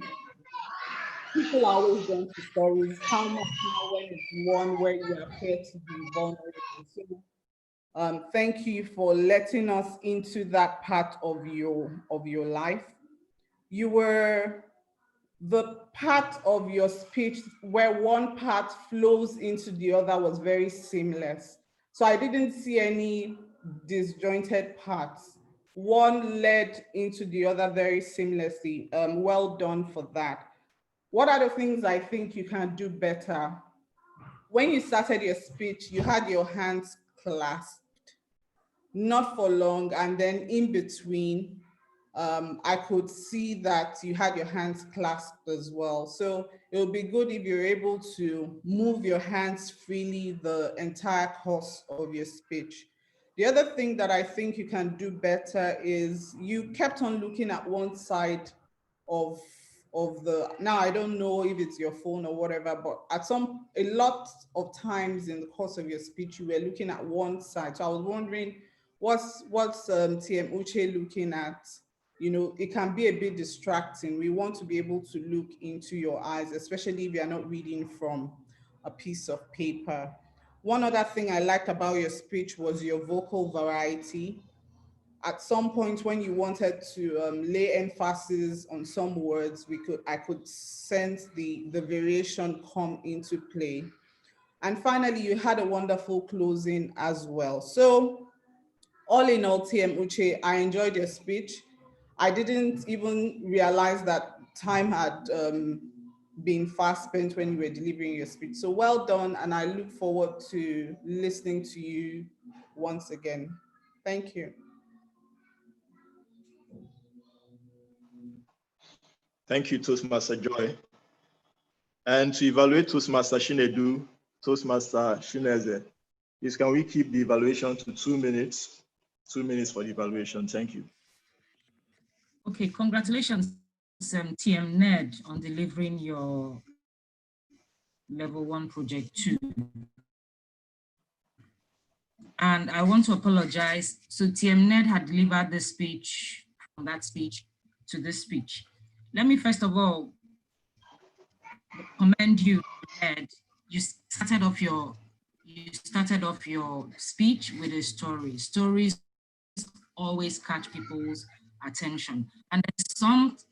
People are always going to stories. How much more when it's one where you appear to be vulnerable? So, thank you for letting us into that part of your life. You were the part of your speech where one part flows into the other was very seamless. So I didn't see any disjointed parts. One led into the other very seamlessly. Well done for that. What are the things I think you can do better? When you started your speech, you had your hands clasped, not for long, and then in between, I could see that you had your hands clasped as well. So it would be good if you're able to move your hands freely the entire course of your speech. The other thing that I think you can do better is you kept on looking at one side of of the, now I don't know if it's your phone or whatever, but a lot of times in the course of your speech, you were looking at one side. So I was wondering, what's TM Uche looking at? You know, it can be a bit distracting. We want to be able to look into your eyes, especially if you're not reading from a piece of paper. One other thing I liked about your speech was your vocal variety. At some point when you wanted to lay emphasis on some words, I could sense the variation come into play. And finally, you had a wonderful closing as well. So all in all, TM Uche, I enjoyed your speech. I didn't even realize that time had been fast spent when you were delivering your speech. So well done, and I look forward to listening to you once again. Thank you. Thank you, Toastmaster Joy. And to evaluate Toastmaster Chinedu, Toastmaster Chineze, please can we keep the evaluation to 2 minutes? 2 minutes for the evaluation. Thank you. Okay, congratulations, TM Ned, on delivering your level 1 project 2. And I want to apologize. So TM Ned had delivered the speech, from that speech to this speech. Let me first of all commend you, Ned. You started off your speech with a story. Stories always catch people's attention. And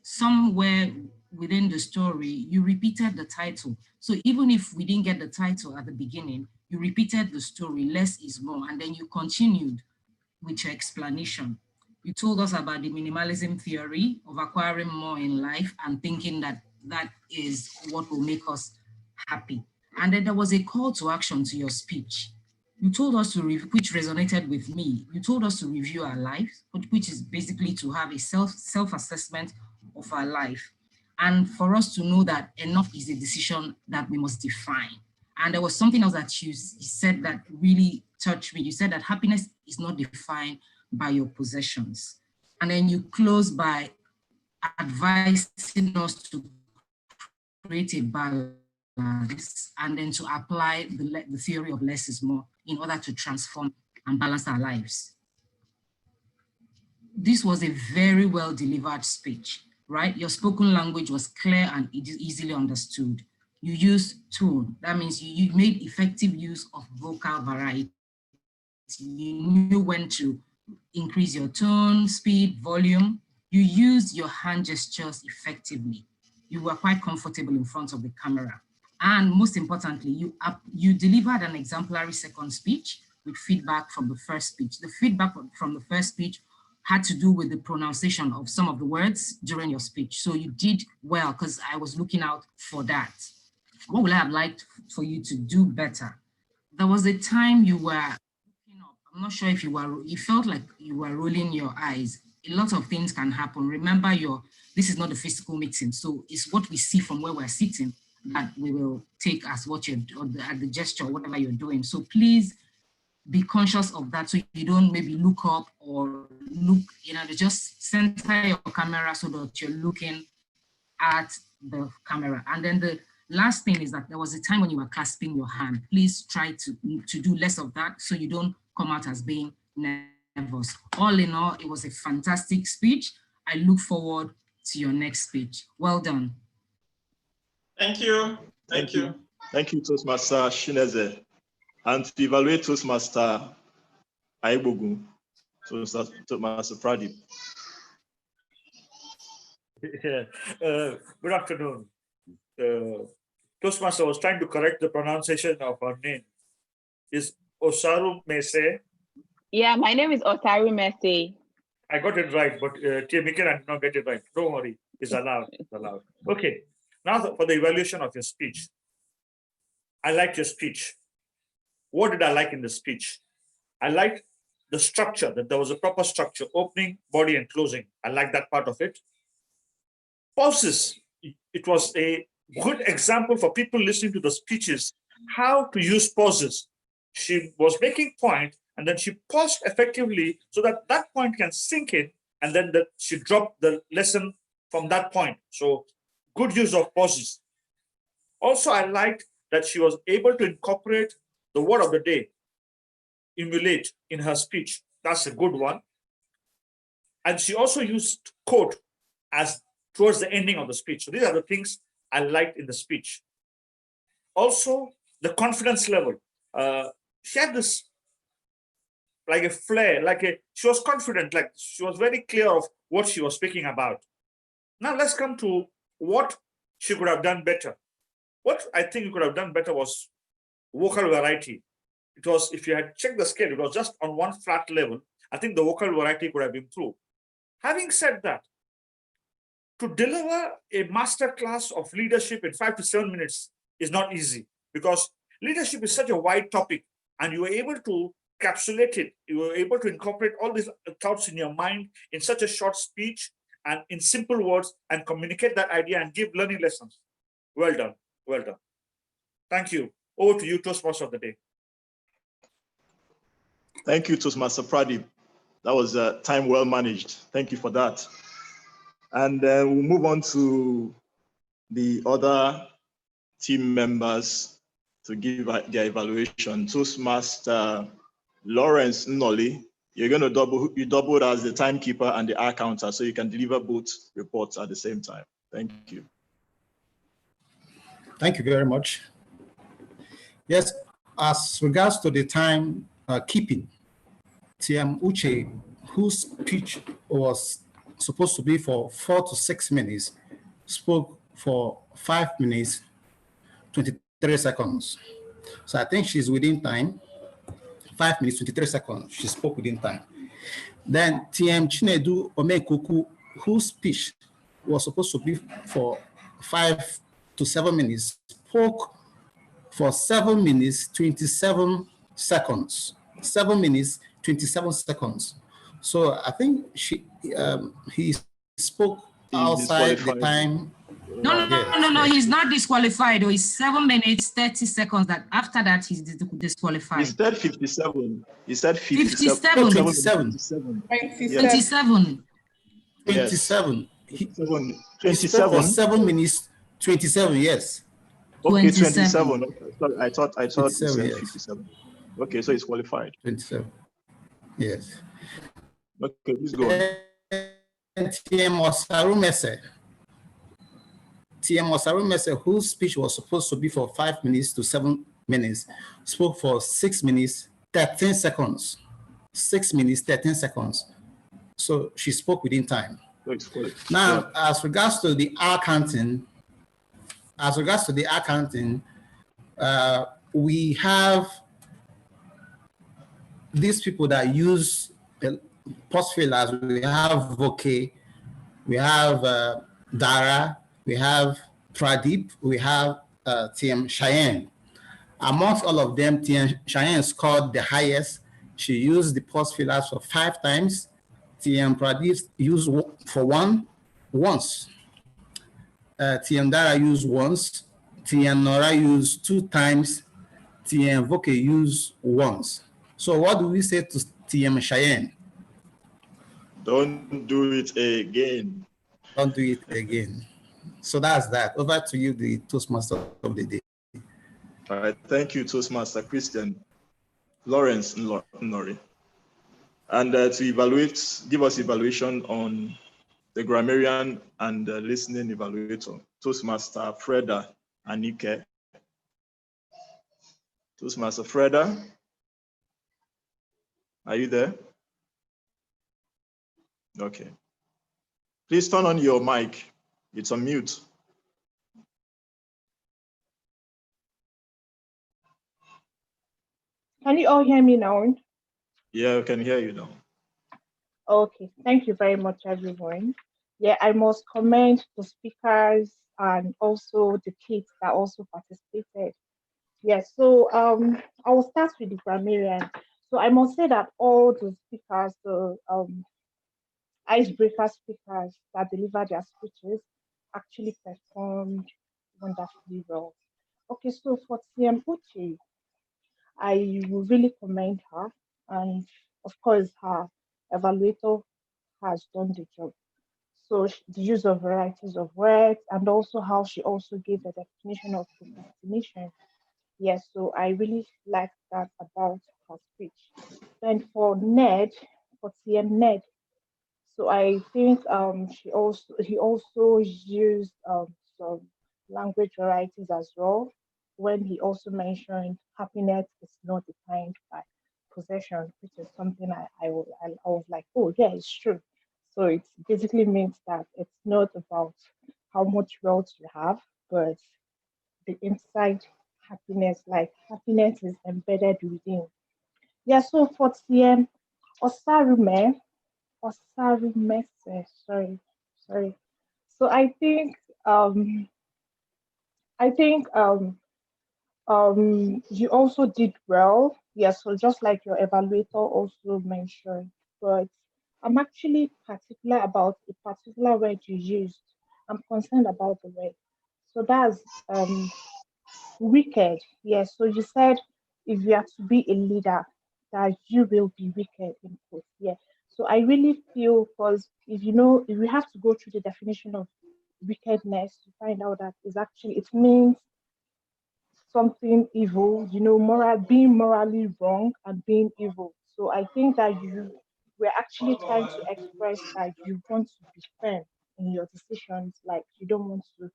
somewhere within the story, you repeated the title. So even if we didn't get the title at the beginning, you repeated the story, less is more, and then you continued with your explanation. You told us about the minimalism theory of acquiring more in life and thinking that that is what will make us happy. And then there was a call to action to your speech. You told us to, which resonated with me, you told us to review our lives, which is basically to have a self-assessment of our life. And for us to know that enough is a decision that we must define. And there was something else that you said that really touched me. You said that happiness is not defined by your possessions. And then you close by advising us to create a balance and then to apply the theory of less is more in order to transform and balance our lives. This was a very well delivered speech, right? Your spoken language was clear and easily understood. You used tone. That means you made effective use of vocal variety. You knew when to increase your tone, speed, volume. You used your hand gestures effectively. You were quite comfortable in front of the camera. And most importantly, you delivered an exemplary second speech with feedback from the first speech. The feedback from the first speech had to do with the pronunciation of some of the words during your speech. So you did well because I was looking out for that. What would I have liked for you to do better? There was a time you were looking up. I'm not sure if you felt like you were rolling your eyes. A lot of things can happen. Remember, this is not a physical meeting. So it's what we see from where we're sitting that we will take as what you're, at the gesture, whatever you're doing. So please be conscious of that so you don't maybe look up or look, just center your camera so that you're looking at the camera. And then the last thing is that there was a time when you were clasping your hand. Please try to do less of that so you don't come out as being nervous. All in all, it was a fantastic speech. I look forward to your next speech. Well done. Thank you. Thank you. Thank you, Toastmaster Chineze. And to evaluate Toastmaster Aibogu, Toastmaster Pradip. Yeah. Good afternoon. Toastmaster was trying to correct the pronunciation of her name. Is Osaru Mese? Yeah, my name is Osaru Mese. I got it right, but Mikel, I did not get it right. Don't worry, it's allowed. It's allowed. Okay, now for the evaluation of your speech. I liked your speech. What did I like in the speech? I liked the structure, that there was a proper structure, opening, body, and closing. I like that part of it. Pauses. It was a good example for people listening to the speeches, how to use pauses. She was making point, and then she paused effectively so that that point can sink in, and then she dropped the lesson from that point. So good use of pauses. Also, I liked that she was able to incorporate the word of the day, emulate, in her speech. That's a good one. And she also used quote as towards the ending of the speech. So these are the things I liked in the speech. Also, the confidence level. She had this like a flair, she was confident, like she was very clear of what she was speaking about. Now let's come to what she could have done better. What I think you could have done better was vocal variety. It was, if you had checked the scale, it was just on one flat level. I think the vocal variety could have improved. Having said that, to deliver a master class of leadership in 5 to 7 minutes is not easy, because leadership is such a wide topic and you were able to capsulate it. You were able to incorporate all these thoughts in your mind in such a short speech and in simple words and communicate that idea and give learning lessons. Well done. Well done. Thank you. Over to you, Toastmaster of the day. Thank you, Toastmaster Pradeep. That was time well managed. Thank you for that. And we'll move on to the other team members to give their evaluation. Toastmaster Lawrence Nnolly, you're going to doubled as the timekeeper and the hour counter, so you can deliver both reports at the same time. Thank you. Thank you very much. Yes, as regards to the time keeping, TM Uche, whose speech was supposed to be for 4 to 6 minutes, spoke for 5 minutes, 23 seconds. So I think she's within time. 5 minutes, 23 seconds, she spoke within time. Then TM Chinedu Omekuku, whose speech was supposed to be for 5 to 7 minutes, spoke for 7 minutes, 27 seconds. 7 minutes, 27 seconds. So I think he spoke outside the time. No, he's not disqualified. Though. It's 7 minutes, 30 seconds. That after that, he's disqualified. He said 57. He said 57. 27. 27. 27. 27. For 7 minutes, 27, yes. Okay, 27. Okay. Sorry, I thought you said yes. 57. Okay, so he's qualified. 27. Yes. Okay, please go on. TM Osarumese, whose speech was supposed to be for 5 minutes to 7 minutes, spoke for 6 minutes, 13 seconds. 6 minutes, 13 seconds. So she spoke within time. Now, as regards to the hour counting, we have these people that use post fillers. We have Voke, we have Dara, we have Pradeep, we have TM Cheyenne. Amongst all of them, TM Cheyenne scored the highest. She used the post fillers for 5 times. TM Pradeep used for once. TM Dara used once. TM Nora used 2 times. TM Voke used once. So what do we say to TM Cheyenne? Don't do it again. Don't do it again. So that's that. Over to you, the Toastmaster of the day. All right. Thank you, Toastmaster Christian Lawrence Nnolly. And to evaluate, give us evaluation on the grammarian and the listening evaluator, Toastmaster Freda Anike. Toastmaster Freda, are you there? Okay. Please turn on your mic. It's on mute. Can you all hear me now? Yeah, I can hear you now. Okay, thank you very much, everyone. Yeah, I must commend the speakers and also the kids that also participated. Yes, so I will start with the grammarian. So I must say that all the speakers, the icebreaker speakers that delivered their speeches actually performed wonderfully well. Okay, so for TM Uche, I will really commend her, and of course her evaluator has done the job. So the use of varieties of words, and also how she also gave the definition of procrastination. Yes, so I really like that about her speech. Then for Ned, for TM Ned, so I think he also used some language varieties as well when he also mentioned happiness is not defined by possession, which is something I was like, oh yeah, it's true. So it basically means that it's not about how much wealth you have, but the inside happiness, like happiness is embedded within. Yeah, so for TM Osarume, Osarumese, sorry. So um I think you also did well. Yeah, so just like your evaluator also mentioned, but I'm actually particular about a particular word you used. I'm concerned about the word. So that's wicked. Yes. So you said if you are to be a leader, that you will be wicked in quotes. Yeah. So I really feel because if we have to go through the definition of wickedness to find out that is actually it means something evil, being morally wrong and being evil. So I think that we're actually trying to express that you want to be firm in your decisions, like you don't want to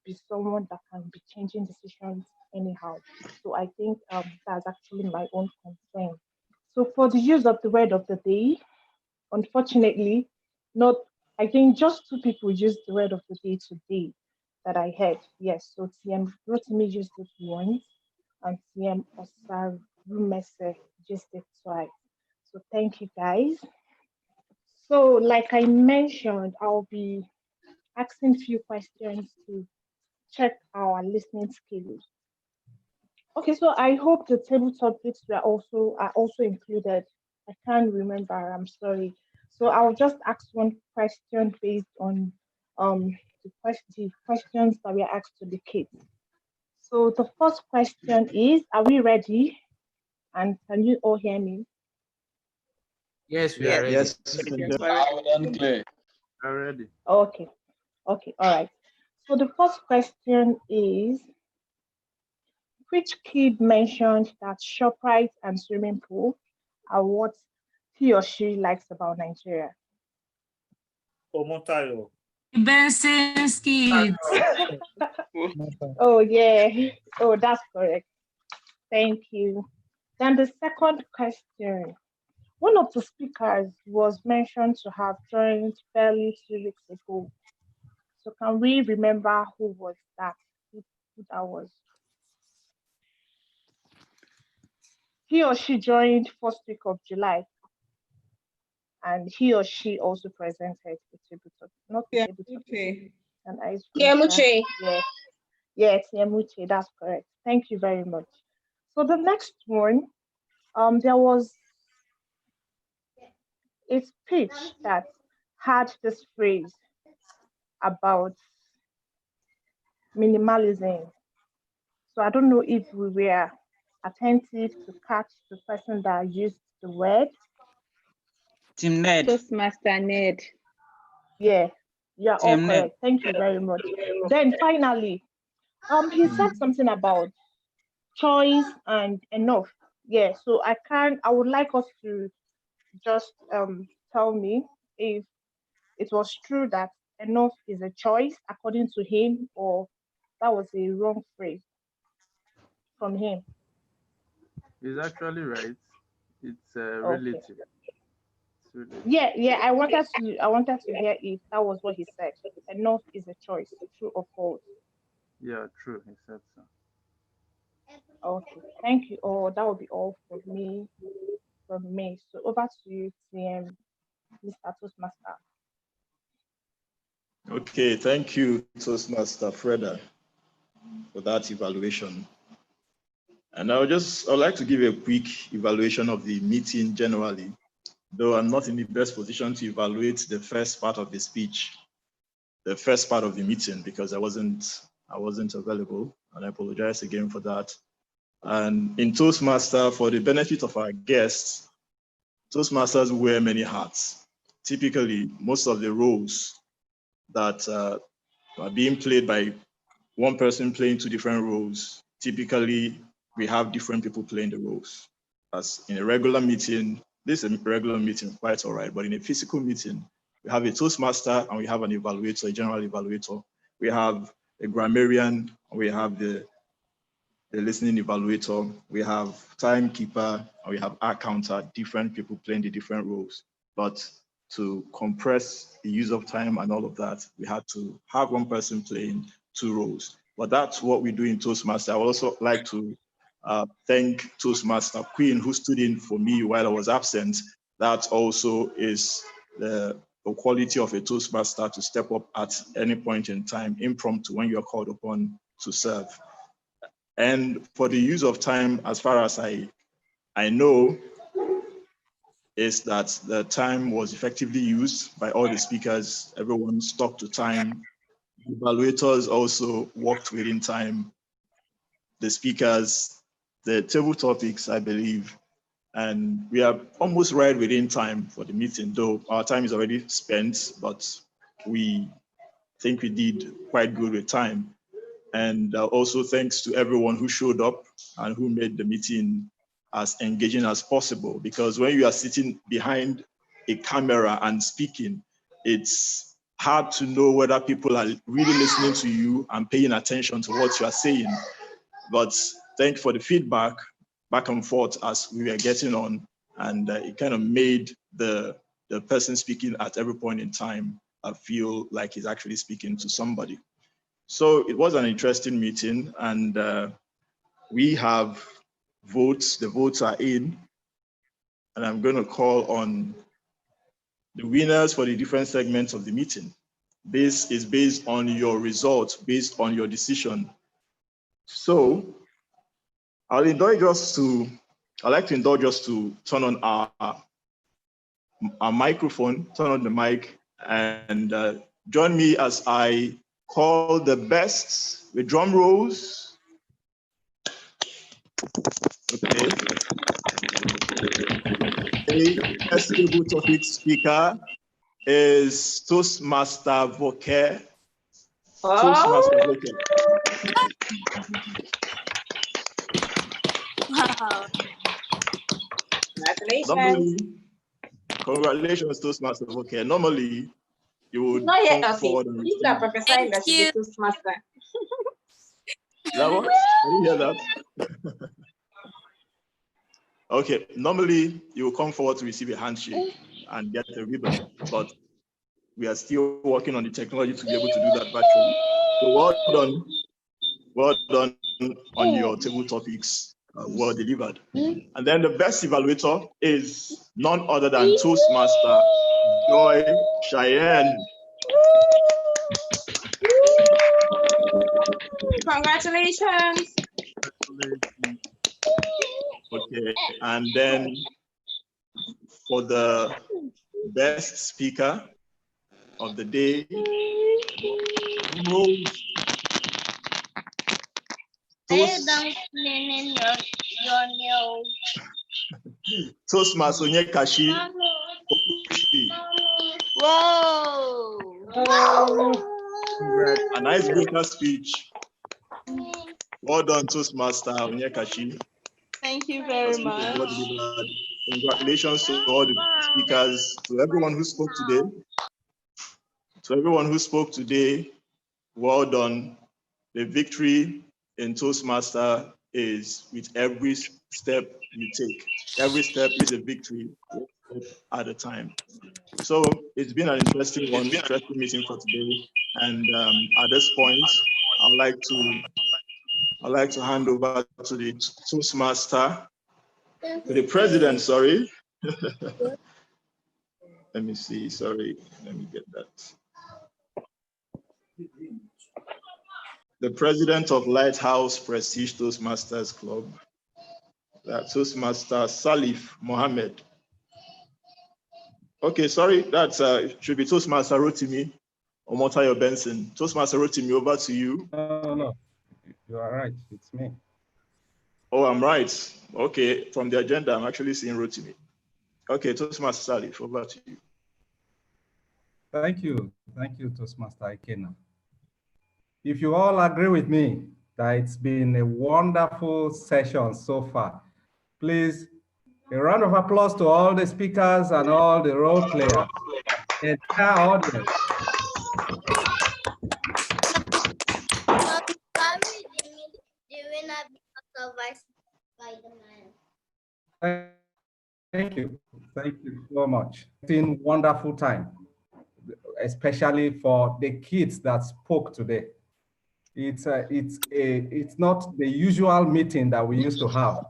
be someone that can be changing decisions anyhow. So I think that's actually my own concern. So for the use of the word of the day, unfortunately, not I think just two people used the word of the day today that I heard. Yes, so TM Rotimi used it once and TM Osar Rumese used it twice. So thank you guys. So like I mentioned, I'll be asking few questions to check our listening skills. Okay, so I hope the table topics are also included. I can't remember. I'm sorry. So I'll just ask one question based on the questions that we are asked to the kids. So the first question is: are we ready? And can you all hear me? Yes, we are ready. Yes. Loud and clear. We're ready. Okay. Okay. All right. So the first question is: which kid mentioned that ShopRite and swimming pool are what he or she likes about Nigeria? Omotayo. Benson's kids. Oh, yeah. Oh, that's correct. Thank you. Then the second question. One of the speakers was mentioned to have joined barely 2 weeks ago. So can we remember who was that? Who that was? He or she joined first week of July. And he or she also presented a tabletop, not a tabletop, an icebreaker. Yeah, Tiamuche, that's correct. Thank you very much. So the next one, there was a speech that had this phrase about minimalism. So I don't know if we were attentive to catch the person that used the word. Team Ned. Toastmaster Ned. Yeah, you're all Team correct. Ned. Thank you very much. Then finally, he said something about choice and enough. Yeah, so I would like us to just tell me if it was true that enough is a choice according to him, or that was a wrong phrase from him. He's actually right. It's Okay. relative. It's relative. Yeah. I wanted to hear if that was what he said. Enough is a choice, true or false. Yeah, true. He said so. Okay. Thank you all. That will be all from me. So over to you, TM, Mr. Toastmaster. Okay, thank you, Toastmaster Freda, for that evaluation. And I'd like to give a quick evaluation of the meeting generally, though I'm not in the best position to evaluate the first part of the speech, the first part of the meeting, because I wasn't available, and I apologize again for that. And in Toastmaster, for the benefit of our guests, Toastmasters wear many hats. Typically, most of the roles that are being played by one person playing two different roles. Typically, we have different people playing the roles. As in a regular meeting, this is a regular meeting, quite all right, but in a physical meeting, we have a Toastmaster and we have an evaluator, a general evaluator. We have a grammarian, we have the listening evaluator, we have timekeeper, and we have our counter, different people playing the different roles. But to compress the use of time and all of that, we had to have one person playing two roles. But that's what we do in Toastmaster. I would also like to thank Toastmaster Queen, who stood in for me while I was absent. That also is the quality of a Toastmaster, to step up at any point in time, impromptu, when you are called upon to serve. And for the use of time, as far as I know, is that the time was effectively used by all the speakers. Everyone stuck to time. Evaluators also worked within time. The speakers, the table topics, I believe, and we are almost right within time for the meeting, though our time is already spent, but we think we did quite good with time. And also thanks to everyone who showed up and who made the meeting as engaging as possible, because when you are sitting behind a camera and speaking, it's hard to know whether people are really listening to you and paying attention to what you are saying. But thank you for the feedback back and forth as we were getting on, and it kind of made the person speaking at every point in time feel like he's actually speaking to somebody. So it was an interesting meeting, and we have votes. The votes are in, and I'm going to call on the winners for the different segments of the meeting. This is based on your results, based on your decision. So I'd like to indulge us to turn on our microphone, turn on the mic, and join me as I call the best with drum rolls. Okay. The best table topic speaker is Toastmaster Voke. Toastmaster Voke. Wow. Congratulations. Congratulations, Toastmaster Voke. Normally, you would Not yet, come okay. forward and You are prophesying that you be Toastmaster. That what? I didn't hear that. Okay, normally you will come forward to receive a handshake and get a ribbon, but we are still working on the technology to be able to do that virtually. So well done on your table topics, well delivered. And then the best evaluator is none other than Toastmaster Joy Cheyenne. Congratulations. Okay, and then for the best speaker of the day, Toastmaster Onyekashi Okuchi. Whoa! An icebreaker speech. Well done, Toastmaster Onyekashi. Thank you very much. Congratulations to all the speakers, to everyone who spoke today. To everyone who spoke today, well done. The victory in Toastmaster is with every step you take. Every step is a victory at a time. So it's been an interesting meeting for today. And at this point, I'd like to hand over to the Toastmaster, to the president, sorry. Let me see, sorry, let me get that. The president of Lighthouse Prestige Toastmasters Club, Toastmaster Salif Mohammed. Okay, sorry, that should be Toastmaster Rotimi Omotayo Benson. Toastmaster Rotimi, over to you. No, you are right, it's me. Oh, I'm right. Okay, from the agenda, I'm actually seeing Rotimi. Okay, Toastmaster Salif, over to you. Thank you, Toastmaster Ikena. If you all agree with me that it's been a wonderful session so far, please, a round of applause to all the speakers and all the role players, the entire audience. The winner because of Thank you so much. It's been wonderful time, especially for the kids that spoke today. It's not the usual meeting that we used to have.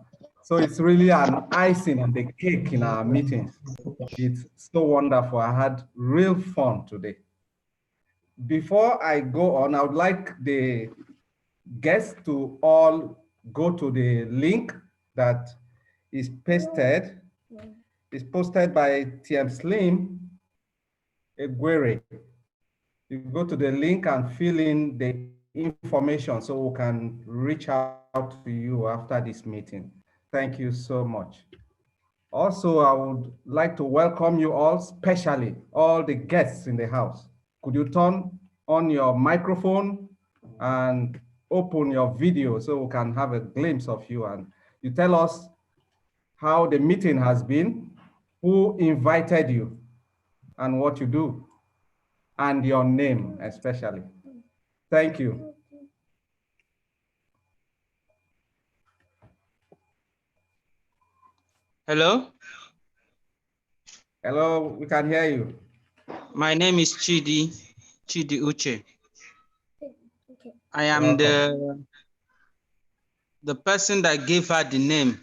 So it's really an icing on the cake in our meetings. It's so wonderful. I had real fun today. Before I go on, I would like the guests to all go to the link that is pasted. It's posted by TM Slim Eguere. You go to the link and fill in the information so we can reach out to you after this meeting. Thank you so much. Also, I would like to welcome you all, especially all the guests in the house. Could you turn on your microphone and open your video so we can have a glimpse of you, and you tell us how the meeting has been, who invited you, and what you do, and your name especially. Thank you. Hello? Hello, we can hear you. My name is Chidi Uche. I am the person that gave her the name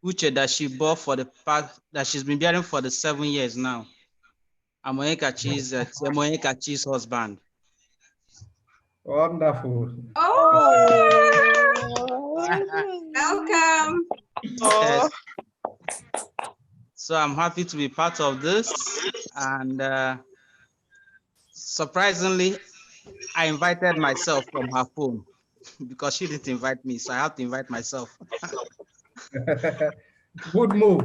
Uche that she bore for the past, that she's been bearing for the 7 years now. I'm Moyekachi's husband. Wonderful. Welcome. Yes. So I'm happy to be part of this, and surprisingly, I invited myself from her phone because she didn't invite me, so I have to invite myself. Good move.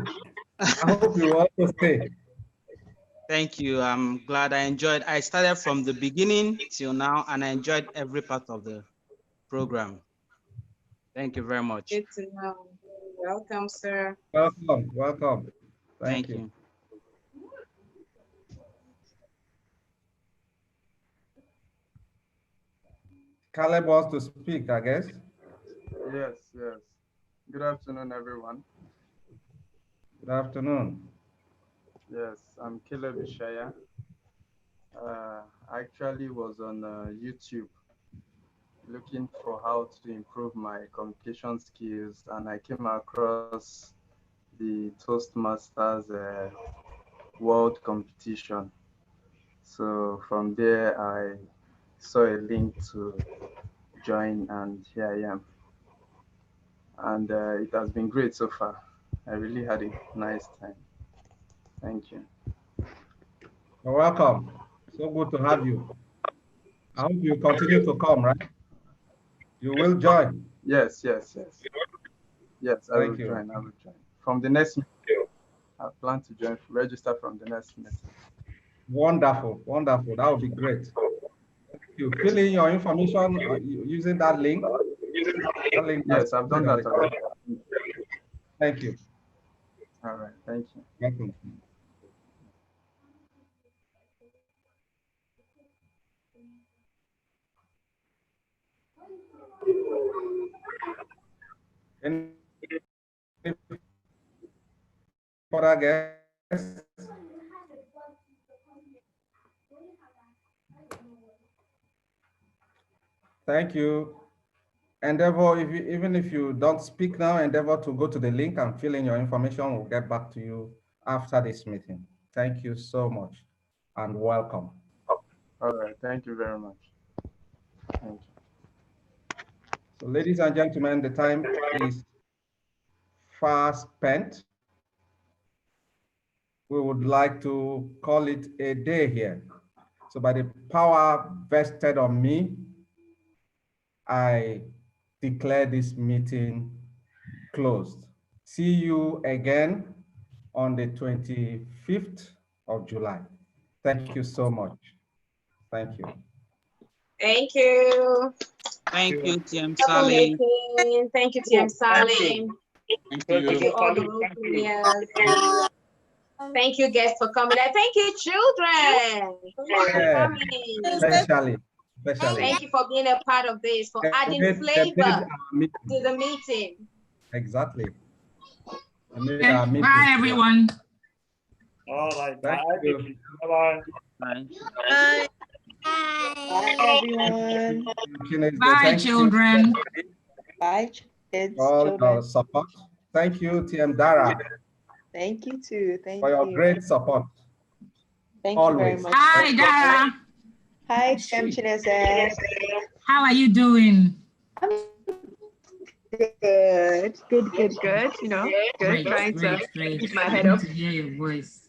I hope you also stay. Thank you. I'm glad I enjoyed. I started from the beginning till now, and I enjoyed every part of the program. Thank you very much. Good to know. Welcome, sir. Welcome. Thank you. Caleb wants to speak, I guess. Yes. Good afternoon, everyone. Good afternoon. Yes, I'm Caleb Ishaya. I actually was on YouTube looking for how to improve my communication skills, and I came across the Toastmasters world competition. So from there, I saw a link to join, and here I am. And it has been great so far. I really had a nice time. Thank you. You're welcome. So good to have you. I hope you continue to come, right? You will join. Yes, I will join. From the next meeting, I plan to join, register from the next meeting. Wonderful. That would be great. Thank you. Fill in your information using that link. Yes, I've done that already. Thank you. All right, thank you. Welcome. Any further guests? Thank you. Endeavor, even if you don't speak now, endeavor to go to the link and fill in your information. We'll get back to you after this meeting. Thank you so much and welcome. All right, thank you very much. Thank you. So ladies and gentlemen, the time is far spent. We would like to call it a day here. So by the power vested on me, I declare this meeting closed. See you again on the 25th of July. Thank you so much. Thank you. Thank you. Thank you, TM Troublemaking. Sally. Thank you, TM Sally. Thank you, all the role players. Thank you, guests, for coming. And thank you, children. Thank you for coming. Especially. Thank you for being a part of this, for adding flavor to the meeting. Exactly. Bye, everyone. All right. Thank you. Bye-bye. Bye. Bye. Bye, everyone. Bye, children. Bye, kids. All Children. your support. Thank you, TM Dara, Thank you too. Thank for your you. great support. Thank you very Always. much. Hi, Dara. Hi, TM Chinese. How are you doing? I'm good. Good. You know, good. Great, Trying to great. keep my head Good up. to hear your voice.